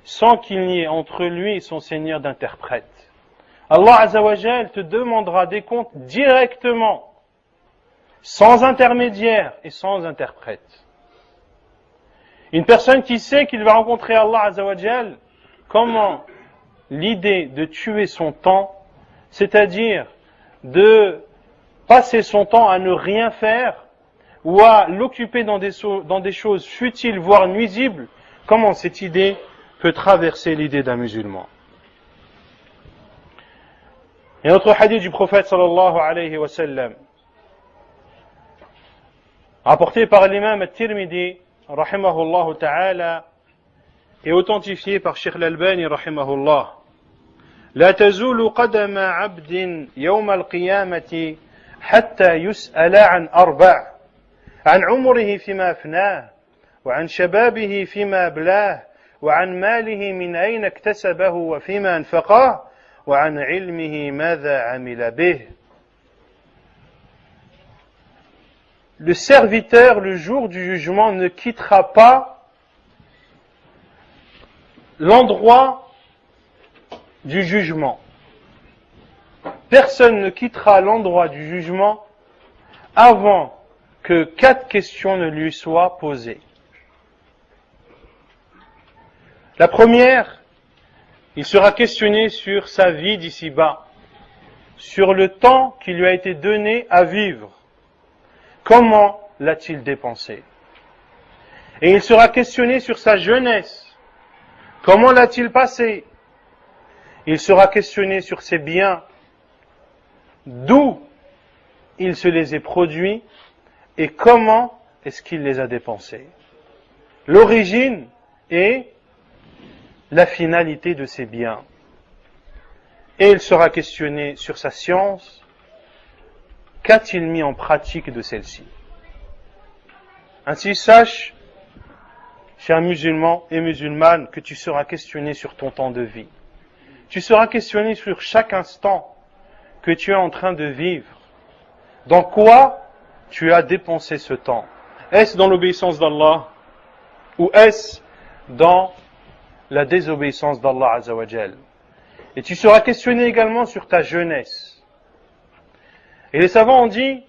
sans qu'il n'y ait entre lui et son Seigneur d'interprète. Allah Azza wa Jal te demandera des comptes directement, sans intermédiaire et sans interprète. Une personne qui sait qu'il va rencontrer Allah Azza wa Jal, comment l'idée de tuer son temps, c'est-à-dire de passer son temps à ne rien faire ou à l'occuper dans des choses futiles, voire nuisibles, comment cette idée peut traverser l'idée d'un musulman. Et notre hadith du prophète sallallahu alayhi wa sallam, rapporté par l'imam al-Tirmidhi, rahimahullah ta'ala, et authentifié par Cheikh al-Albani, rahimahullah. لا تزول قدم عبد يوم القيامة حتى يسأل عن أربع عن عمره فيما أفناه وعن شبابه فيما أبلاه وعن ماله من أين اكتسبه وفيما أنفقه وعن علمه ماذا عمل به. Le serviteur, le jour du jugement, ne quittera pas l'endroit du jugement. Personne ne quittera l'endroit du jugement avant que 4 questions ne lui soient posées. La première, il sera questionné sur sa vie d'ici-bas, sur le temps qui lui a été donné à vivre. Comment l'a-t-il dépensé? Et il sera questionné sur sa jeunesse. Comment l'a-t-il passé? Il sera questionné sur ses biens, d'où il se les est produits et comment est-ce qu'il les a dépensés. L'origine et la finalité de ces biens. Et il sera questionné sur sa science. Qu'a-t-il mis en pratique de celle-ci? Ainsi, sache, cher musulman et musulmane, que tu seras questionné sur ton temps de vie. Tu seras questionné sur chaque instant que tu es en train de vivre. Dans quoi tu as dépensé ce temps? Est-ce dans l'obéissance d'Allah ou est-ce dans la désobéissance d'Allah Azza wa Jal? Et tu seras questionné également sur ta jeunesse. Et les savants ont dit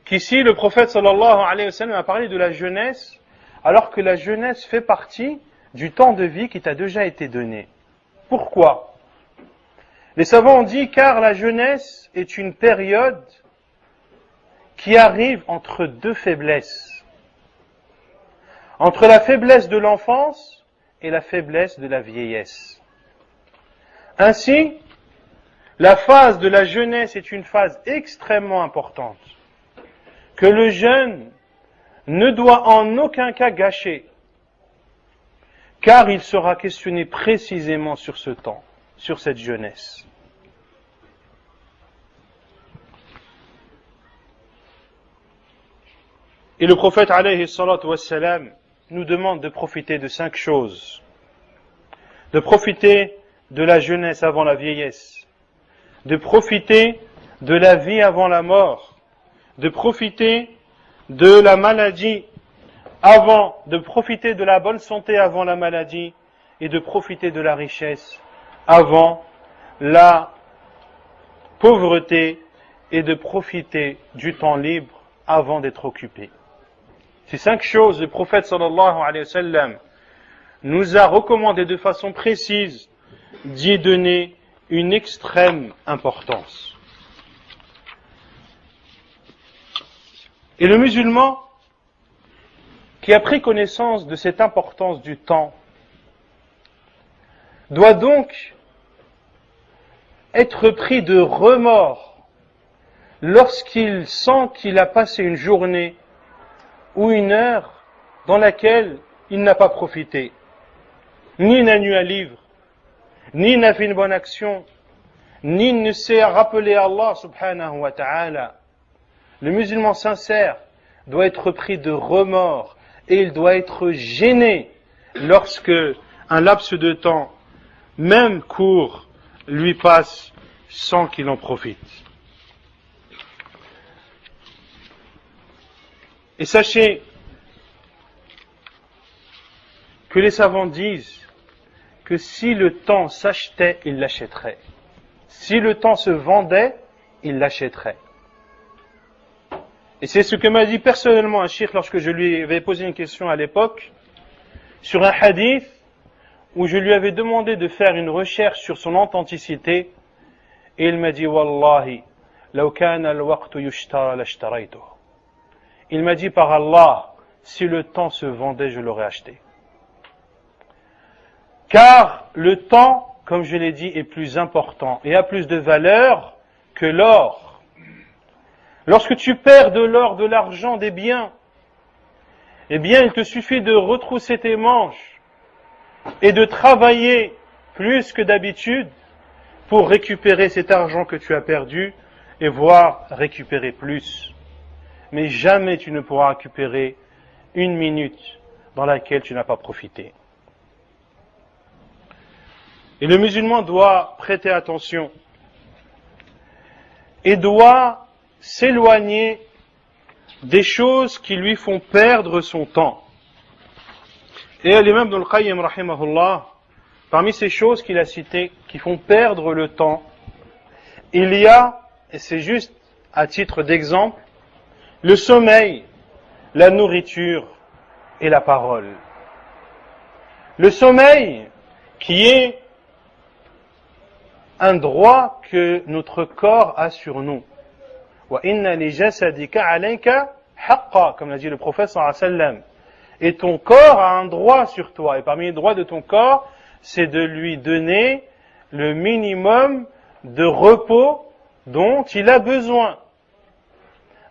qu'ici le prophète sallallahu alayhi wa sallam a parlé de la jeunesse, alors que la jeunesse fait partie du temps de vie qui t'a déjà été donné. Pourquoi? Les savants ont dit car la jeunesse est une période qui arrive entre deux faiblesses. Entre la faiblesse de l'enfance et la faiblesse de la vieillesse. Ainsi, la phase de la jeunesse est une phase extrêmement importante que le jeune ne doit en aucun cas gâcher, car il sera questionné précisément sur ce temps, sur cette jeunesse. Et le prophète alayhi salatu wassalam nous demande de profiter de 5 choses. De profiter de la jeunesse avant la vieillesse, de profiter de la vie avant la mort, de profiter de la maladie de profiter de la bonne santé avant la maladie et de profiter de la richesse avant la pauvreté et de profiter du temps libre avant d'être occupé. Ces 5 choses, le prophète sallallahu alayhi wa sallam nous a recommandé de façon précise d'y donner une extrême importance. Et le musulman qui a pris connaissance de cette importance du temps doit donc être pris de remords lorsqu'il sent qu'il a passé une journée ou une heure dans laquelle il n'a pas profité, ni n'a lu un livre, ni n'a fait une bonne action, ni ne s'est rappelé Allah subhanahu wa ta'ala. Le musulman sincère doit être pris de remords et il doit être gêné lorsque un laps de temps, même court, lui passe sans qu'il en profite. Et sachez que les savants disent que si le temps s'achetait, il l'achèterait. Si le temps se vendait, il l'achèterait. Et c'est ce que m'a dit personnellement un cheikh lorsque je lui avais posé une question à l'époque sur un hadith où je lui avais demandé de faire une recherche sur son authenticité et il m'a dit Wallahi, law kana al-waqtu yushtara lashtaraytuh. Il m'a dit par Allah, si le temps se vendait, je l'aurais acheté. Car le temps, comme je l'ai dit, est plus important et a plus de valeur que l'or. Lorsque tu perds de l'or, de l'argent, des biens, eh bien, il te suffit de retrousser tes manches et de travailler plus que d'habitude pour récupérer cet argent que tu as perdu et voire récupérer plus. Mais jamais tu ne pourras récupérer une minute dans laquelle tu n'as pas profité. Et le musulman doit prêter attention et doit s'éloigner des choses qui lui font perdre son temps. Et l'imam Ibn al-Qayyim, rahimahullah, parmi ces choses qu'il a citées, qui font perdre le temps, il y a, et c'est juste à titre d'exemple, le sommeil, la nourriture et la parole. Le sommeil, qui est un droit que notre corps a sur nous. Wa inna li jasadika alayka haqqa, comme l'a dit le prophète sallallahu alayhi wa sallam. Et ton corps a un droit sur toi. Et parmi les droits de ton corps, c'est de lui donner le minimum de repos dont il a besoin.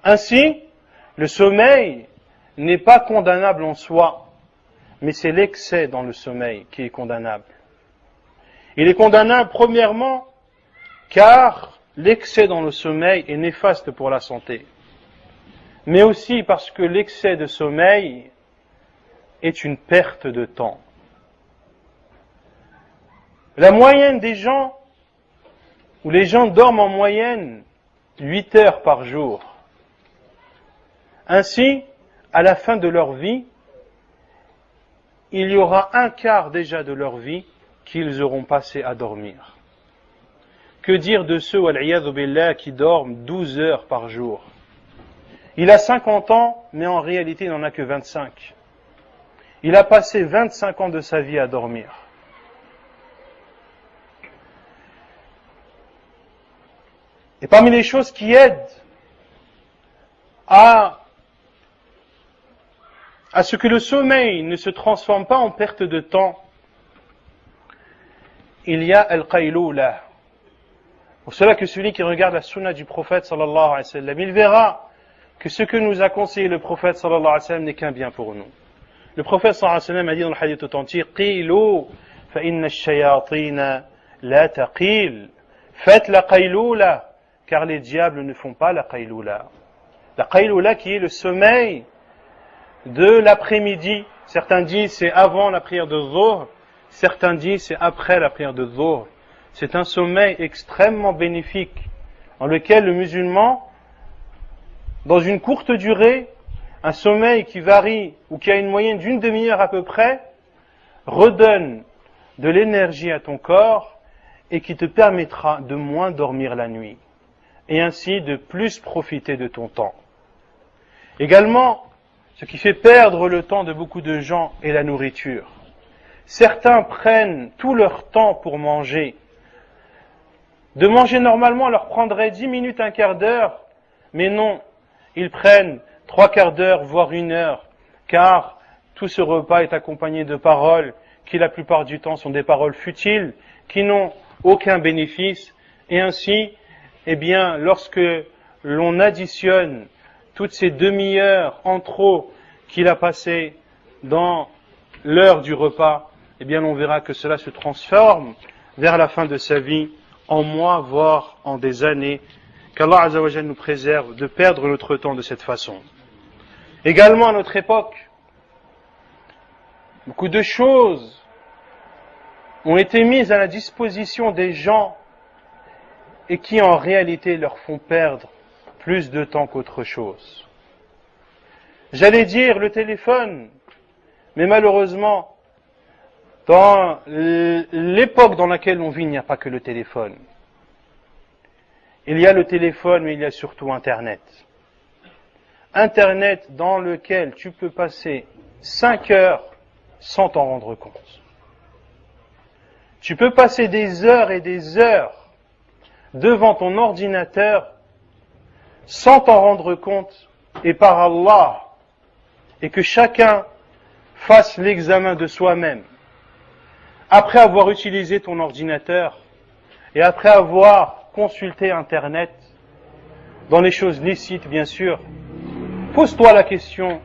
Ainsi, le sommeil n'est pas condamnable en soi, mais c'est l'excès dans le sommeil qui est condamnable. Il est condamnable premièrement car l'excès dans le sommeil est néfaste pour la santé, mais aussi parce que l'excès de sommeil est une perte de temps. La moyenne des gens, où les gens dorment en moyenne 8 heures par jour. Ainsi, à la fin de leur vie, il y aura un quart déjà de leur vie qu'ils auront passé à dormir. Que dire de ceux, wal-iyadhu billah, qui dorment 12 heures par jour? Il a 50 ans, mais en réalité, il n'en a que 25. il a passé 25 ans de sa vie à dormir. Et parmi les choses qui aident à ce que le sommeil ne se transforme pas en perte de temps, il y a al-qayloula. Pour cela que celui qui regarde la sunna du prophète sallallahu alayhi wa sallam, il verra que ce que nous a conseillé le prophète sallallahu alayhi wa sallam n'est qu'un bien pour nous. Le prophète sallallahu alayhi wa sallam a dit dans le hadith authentique, Qilou fa inna ash-shayatina la taqil. Faites la qayloula, car les diables ne font pas la qayloula. La qayloula qui est le sommeil de l'après-midi. Certains disent c'est avant la prière de Dhuhr, certains disent c'est après la prière de Dhuhr. C'est un sommeil extrêmement bénéfique, dans lequel le musulman, dans une courte durée, un sommeil qui varie ou qui a une moyenne d'une demi-heure à peu près, redonne de l'énergie à ton corps et qui te permettra de moins dormir la nuit et ainsi de plus profiter de ton temps. Également, ce qui fait perdre le temps de beaucoup de gens est la nourriture. Certains prennent tout leur temps pour manger. De manger normalement leur prendrait 10 minutes, un quart d'heure, mais non, ils prennent 3 quarts d'heure, voire 1 heure, car tout ce repas est accompagné de paroles qui la plupart du temps sont des paroles futiles, qui n'ont aucun bénéfice, et ainsi, eh bien, lorsque l'on additionne toutes ces demi-heures en trop qu'il a passées dans l'heure du repas, eh bien, on verra que cela se transforme vers la fin de sa vie en mois, voire en des années, qu'Allah Azza wa Jal nous préserve de perdre notre temps de cette façon. Également à notre époque, beaucoup de choses ont été mises à la disposition des gens et qui en réalité leur font perdre plus de temps qu'autre chose. J'allais dire le téléphone, mais malheureusement, dans l'époque dans laquelle on vit, il n'y a pas que le téléphone. Il y a le téléphone, mais il y a surtout Internet. Internet dans lequel tu peux passer 5 heures sans t'en rendre compte. Tu peux passer des heures et des heures devant ton ordinateur sans t'en rendre compte, et par Allah, et que chacun fasse l'examen de soi-même. Après avoir utilisé ton ordinateur et après avoir consulté Internet, dans les choses licites bien sûr, pose-toi la question,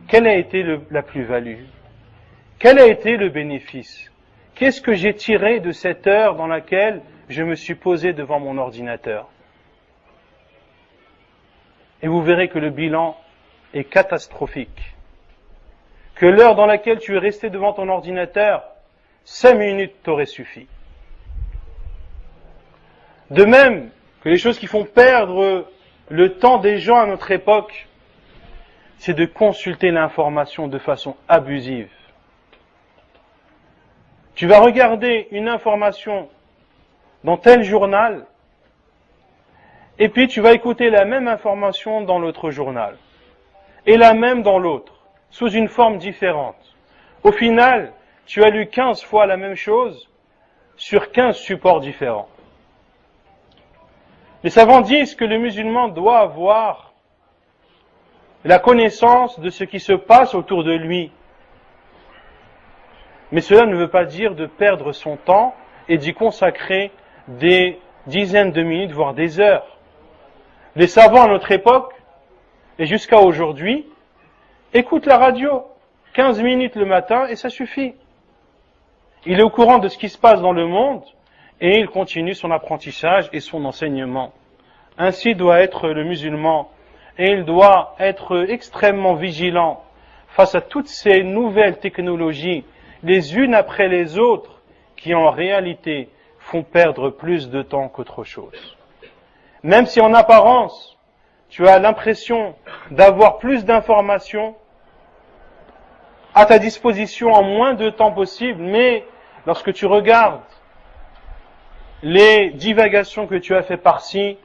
quelle a été la plus-value? Quel a été le bénéfice? Qu'est-ce que j'ai tiré de cette heure dans laquelle je me suis posé devant mon ordinateur? Et vous verrez que le bilan est catastrophique. Que l'heure dans laquelle tu es resté devant ton ordinateur, 5 minutes t'auraient suffi. De même que les choses qui font perdre le temps des gens à notre époque, c'est de consulter l'information de façon abusive. Tu vas regarder une information dans tel journal, et puis tu vas écouter la même information dans l'autre journal, et la même dans l'autre, sous une forme différente. Au final, tu as lu 15 fois la même chose sur 15 supports différents. Les savants disent que le musulman doit avoir la connaissance de ce qui se passe autour de lui. Mais cela ne veut pas dire de perdre son temps et d'y consacrer des dizaines de minutes, voire des heures. Les savants à notre époque, et jusqu'à aujourd'hui, écoutent la radio 15 minutes le matin et ça suffit. Il est au courant de ce qui se passe dans le monde et il continue son apprentissage et son enseignement. Ainsi doit être le musulman et il doit être extrêmement vigilant face à toutes ces nouvelles technologies, les unes après les autres, qui en réalité font perdre plus de temps qu'autre chose. Même si en apparence, tu as l'impression d'avoir plus d'informations à ta disposition en moins de temps possible, mais lorsque tu regardes les divagations que tu as fait par-ci,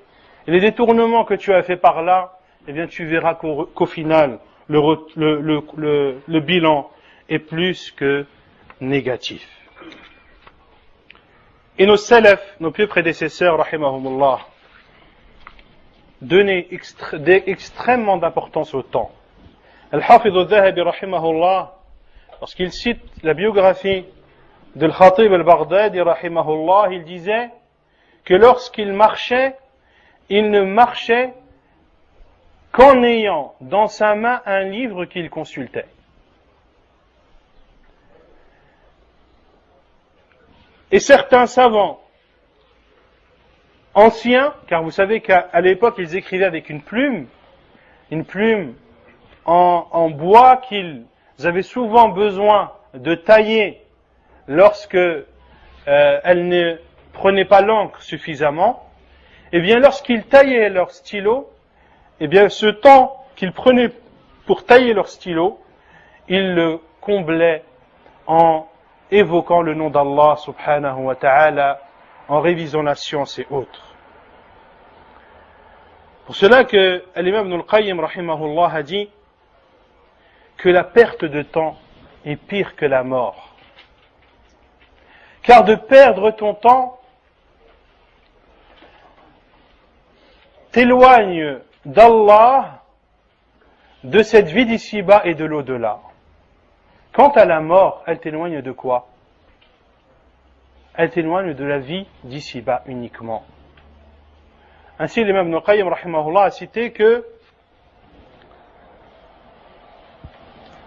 les détournements que tu as fait par-là, eh bien tu verras qu'au final, le bilan est plus que négatif. Et nos salaf, nos pieux prédécesseurs, rahimahumullah, donnaient extrêmement d'importance au temps. Al-Hafidh al-Dhahabi, rahimahullah, lorsqu'il cite la biographie de Al-Khatib al-Baghdadi, rahimahullah, il disait que lorsqu'il marchait, il ne marchait qu'en ayant dans sa main un livre qu'il consultait. Et certains savants anciens, car vous savez qu'à l'époque ils écrivaient avec une plume en bois qu'ils avaient souvent besoin de tailler lorsque elle ne prenait pas l'encre suffisamment, et bien lorsqu'ils taillaient leur stylo, et bien ce temps qu'ils prenaient pour tailler leur stylo, ils le comblaient en évoquant le nom d'Allah subhanahu wa ta'ala, en révisant la science et autres. Pour cela que l'imam Ibn al-Qayyim rahimahullah a dit que la perte de temps est pire que la mort. Car de perdre ton temps t'éloigne d'Allah, de cette vie d'ici-bas et de l'au-delà. Quant à la mort, elle t'éloigne de quoi? Elle t'éloigne de la vie d'ici-bas uniquement. Ainsi, l'imam Ibn al-Qayyim rahimahullah a cité que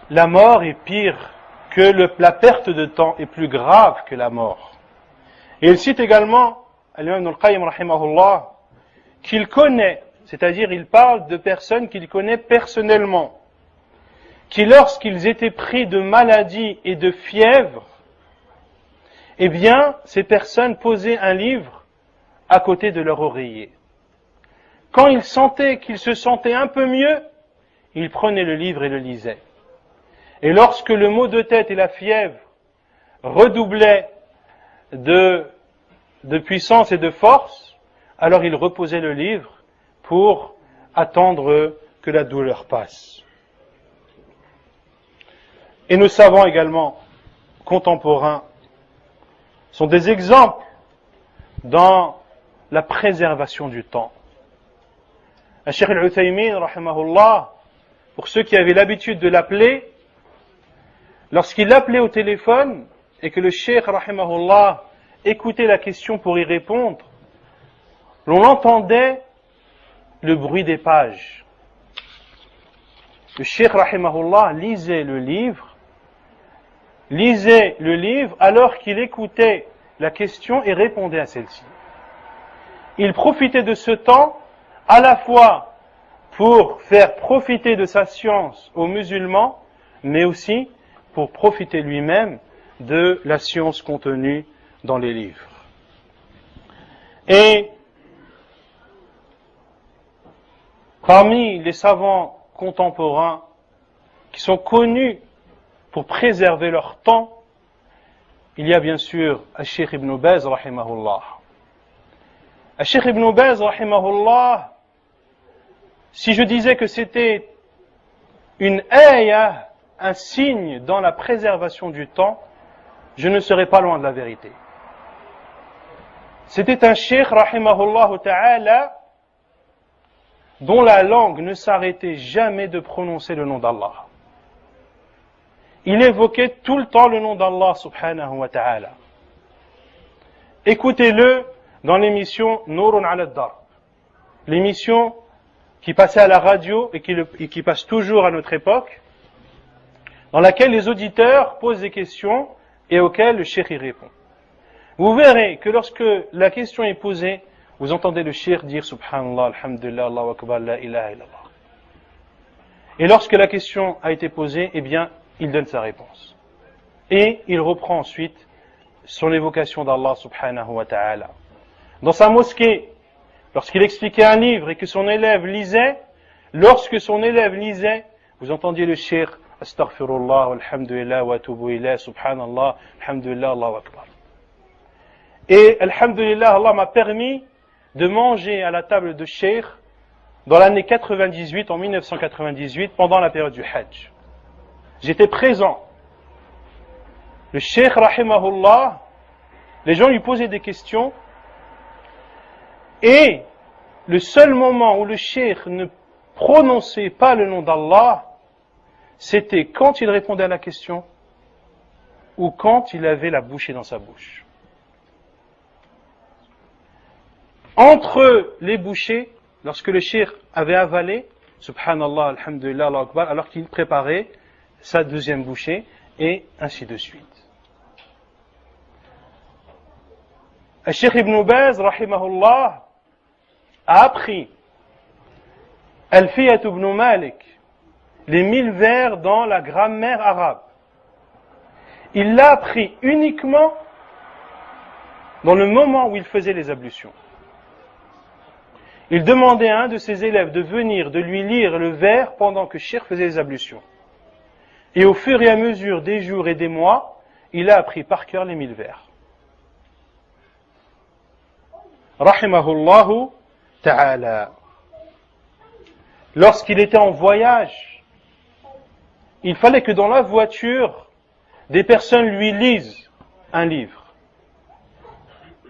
la mort est pire que la perte de temps est plus grave que la mort. Et il cite également, l'imam Ibn al-Qayyim rahimahullah, qu'il connaît, c'est-à-dire il parle de personnes qu'il connaît personnellement, qui lorsqu'ils étaient pris de maladies et de fièvre, eh bien, ces personnes posaient un livre à côté de leur oreiller. Quand ils sentaient qu'ils se sentaient un peu mieux, ils prenaient le livre et le lisaient. Et lorsque le maux de tête et la fièvre redoublaient de puissance et de force, alors ils reposaient le livre pour attendre que la douleur passe. Et nos savants également, contemporains, sont des exemples dans la préservation du temps. Cheikh Al-Uthaymin, rahimahullah, pour ceux qui avaient l'habitude de l'appeler, lorsqu'il l'appelait au téléphone et que le Cheikh, rahimahullah, écoutait la question pour y répondre, l'on entendait le bruit des pages. Le Cheikh, rahimahullah, lisait le livre alors qu'il écoutait la question et répondait à celle-ci. Il profitait de ce temps à la fois pour faire profiter de sa science aux musulmans, mais aussi pour profiter lui-même de la science contenue dans les livres. Et parmi les savants contemporains qui sont connus pour préserver leur temps, il y a bien sûr Al-Sheikh Ibn Baz, rahimahullah. Al-Sheikh Ibn Baz, rahimahullah, si je disais que c'était une ayah, un signe dans la préservation du temps, je ne serais pas loin de la vérité. C'était un sheikh, rahimahullah ta'ala, dont la langue ne s'arrêtait jamais de prononcer le nom d'Allah. Il évoquait tout le temps le nom d'Allah subhanahu wa ta'ala. Écoutez-le dans l'émission Nourun ala Darb, l'émission qui passait à la radio et qui passe toujours à notre époque, dans laquelle les auditeurs posent des questions et auxquelles le cheikh y répond. Vous verrez que lorsque la question est posée, vous entendez le cheikh dire Subhanallah, Alhamdulillah, Allahu Akbar, La ilaha illallah. Et lorsque la question a été posée, eh bien, il donne sa réponse. Et il reprend ensuite son évocation d'Allah subhanahu wa ta'ala. Dans sa mosquée, lorsqu'il expliquait un livre et que son élève lisait, lorsque son élève lisait, vous entendiez le cheikh Astaghfirullah, Alhamdulillah, wa atubu ilayh, Subhanallah, Alhamdulillah, Allahu Akbar. Et Alhamdulillah, Allah m'a permis de manger à la table de cheikh dans l'année 98, en 1998, pendant la période du Hajj. J'étais présent Le cheikh, rahimahullah, les gens lui posaient des questions, et le seul moment où le cheikh ne prononçait pas le nom d'Allah, c'était quand il répondait à la question, ou quand il avait la bouchée dans sa bouche. Entre les bouchées, lorsque le cheikh avait avalé, subhanallah, alhamdulillah, Allahu Akbar, alors qu'il préparait sa deuxième bouchée, et ainsi de suite. Le cheikh Ibn Baz, rahimahullah, a appris Alfiyat ibn Malik, les 1000 vers dans la grammaire arabe. Il l'a appris uniquement dans le moment où il faisait les ablutions. Il demandait à un de ses élèves de venir, de lui lire le vers pendant que Cheikh faisait les ablutions. Et au fur et à mesure des jours et des mois, il a appris par cœur les 1000 vers. Rahimahullahu ta'ala. Lorsqu'il était en voyage, il fallait que dans la voiture, des personnes lui lisent un livre,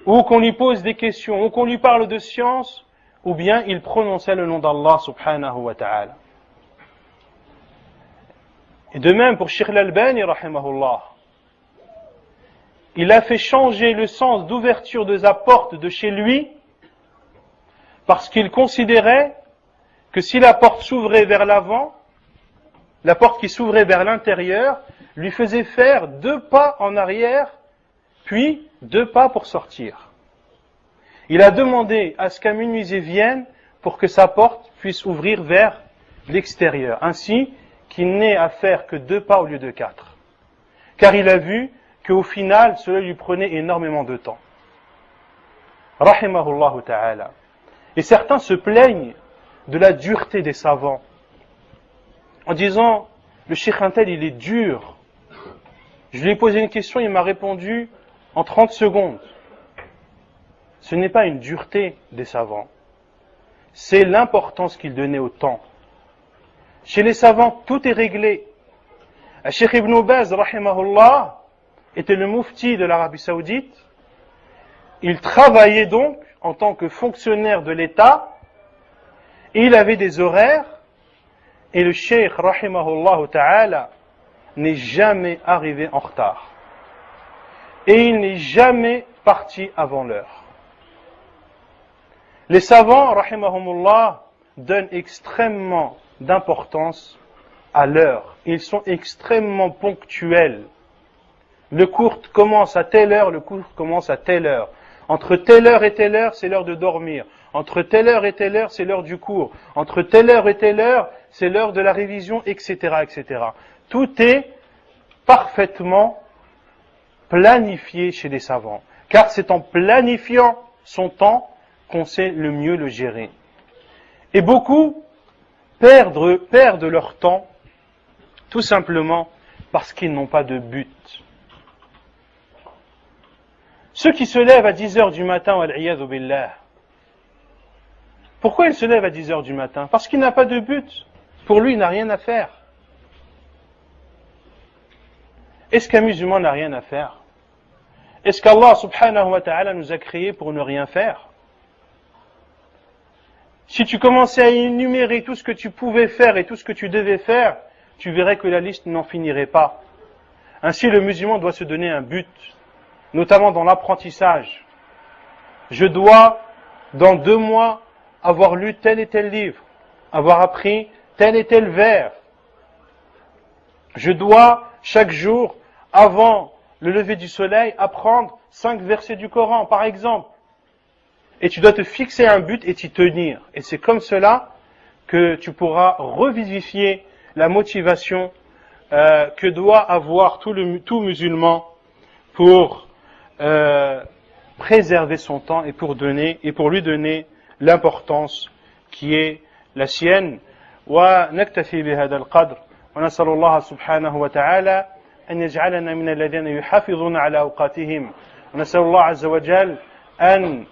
ou qu'on lui pose des questions, ou qu'on lui parle de science, ou bien il prononçait le nom d'Allah subhanahu wa ta'ala. Et de même pour Cheikh Al-Albani, rahimahullah, il a fait changer le sens d'ouverture de sa porte de chez lui, parce qu'il considérait que si la porte s'ouvrait vers l'avant, la porte qui s'ouvrait vers l'intérieur, lui faisait faire 2 pas en arrière, puis 2 pas pour sortir. Il a demandé à ce qu'un menuisier vienne pour que sa porte puisse ouvrir vers l'extérieur, ainsi qu'il n'ait à faire que 2 pas au lieu de 4. Car il a vu qu'au final, cela lui prenait énormément de temps. Rahimahullahu ta'ala. Et certains se plaignent de la dureté des savants, en disant, le Cheikh Intel, il est dur. Je lui ai posé une question, il m'a répondu en 30 secondes. Ce n'est pas une dureté des savants, c'est l'importance qu'ils donnaient au temps. Chez les savants, tout est réglé. Cheikh Ibn Baz, rahimahullah, était le mufti de l'Arabie Saoudite. Il travaillait donc en tant que fonctionnaire de l'État, et il avait des horaires, et le Cheikh, rahimahullah ta'ala, n'est jamais arrivé en retard. Et il n'est jamais parti avant l'heure. Les savants, rahimahumullah, donnent extrêmement d'importance à l'heure. Ils sont extrêmement ponctuels. Le cours commence à telle heure, le cours commence à telle heure. Entre telle heure et telle heure, c'est l'heure de dormir. Entre telle heure et telle heure, c'est l'heure du cours. Entre telle heure et telle heure, c'est l'heure de la révision, etc., etc. Tout est parfaitement planifié chez les savants. Car c'est en planifiant son temps qu'on sait le mieux le gérer. Et beaucoup perdent leur temps tout simplement parce qu'ils n'ont pas de but. Ceux qui se lèvent à 10 heures du matin, wal-iyadhu billah, pourquoi ils se lèvent à 10 heures du matin? Parce qu'il n'a pas de but. Pour lui, il n'a rien à faire. Est-ce qu'un musulman n'a rien à faire? Est-ce qu'Allah subhanahu wa ta'ala nous a créés pour ne rien faire? Si tu commençais à énumérer tout ce que tu pouvais faire et tout ce que tu devais faire, tu verrais que la liste n'en finirait pas. Ainsi, le musulman doit se donner un but, notamment dans l'apprentissage. Je dois, dans 2 mois, avoir lu tel et tel livre, avoir appris tel et tel vers. Je dois, chaque jour, avant le lever du soleil, apprendre 5 versets du Coran, par exemple. Et tu dois te fixer un but et t'y tenir. Et c'est comme cela que tu pourras revivifier la motivation que doit avoir tout musulman pour préserver son temps et pour lui donner l'importance qui est la sienne. ونكتفي بهذا القدر ونسأل الله سبحانه وتعالى أن يجعلنا من الذين يحافظون على أوقاتهم ونسأل الله عز وجل أن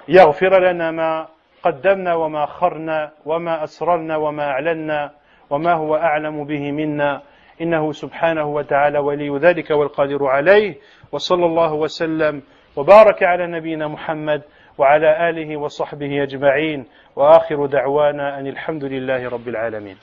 يغفر لنا ما قدمنا وما أخرنا وما أسررنا وما أعلنا وما هو أعلم به منا إنه سبحانه وتعالى ولي ذلك والقادر عليه. وصلى الله وسلم وبارك على نبينا محمد وعلى آله وصحبه أجمعين، وآخر دعوانا أن الحمد لله رب العالمين.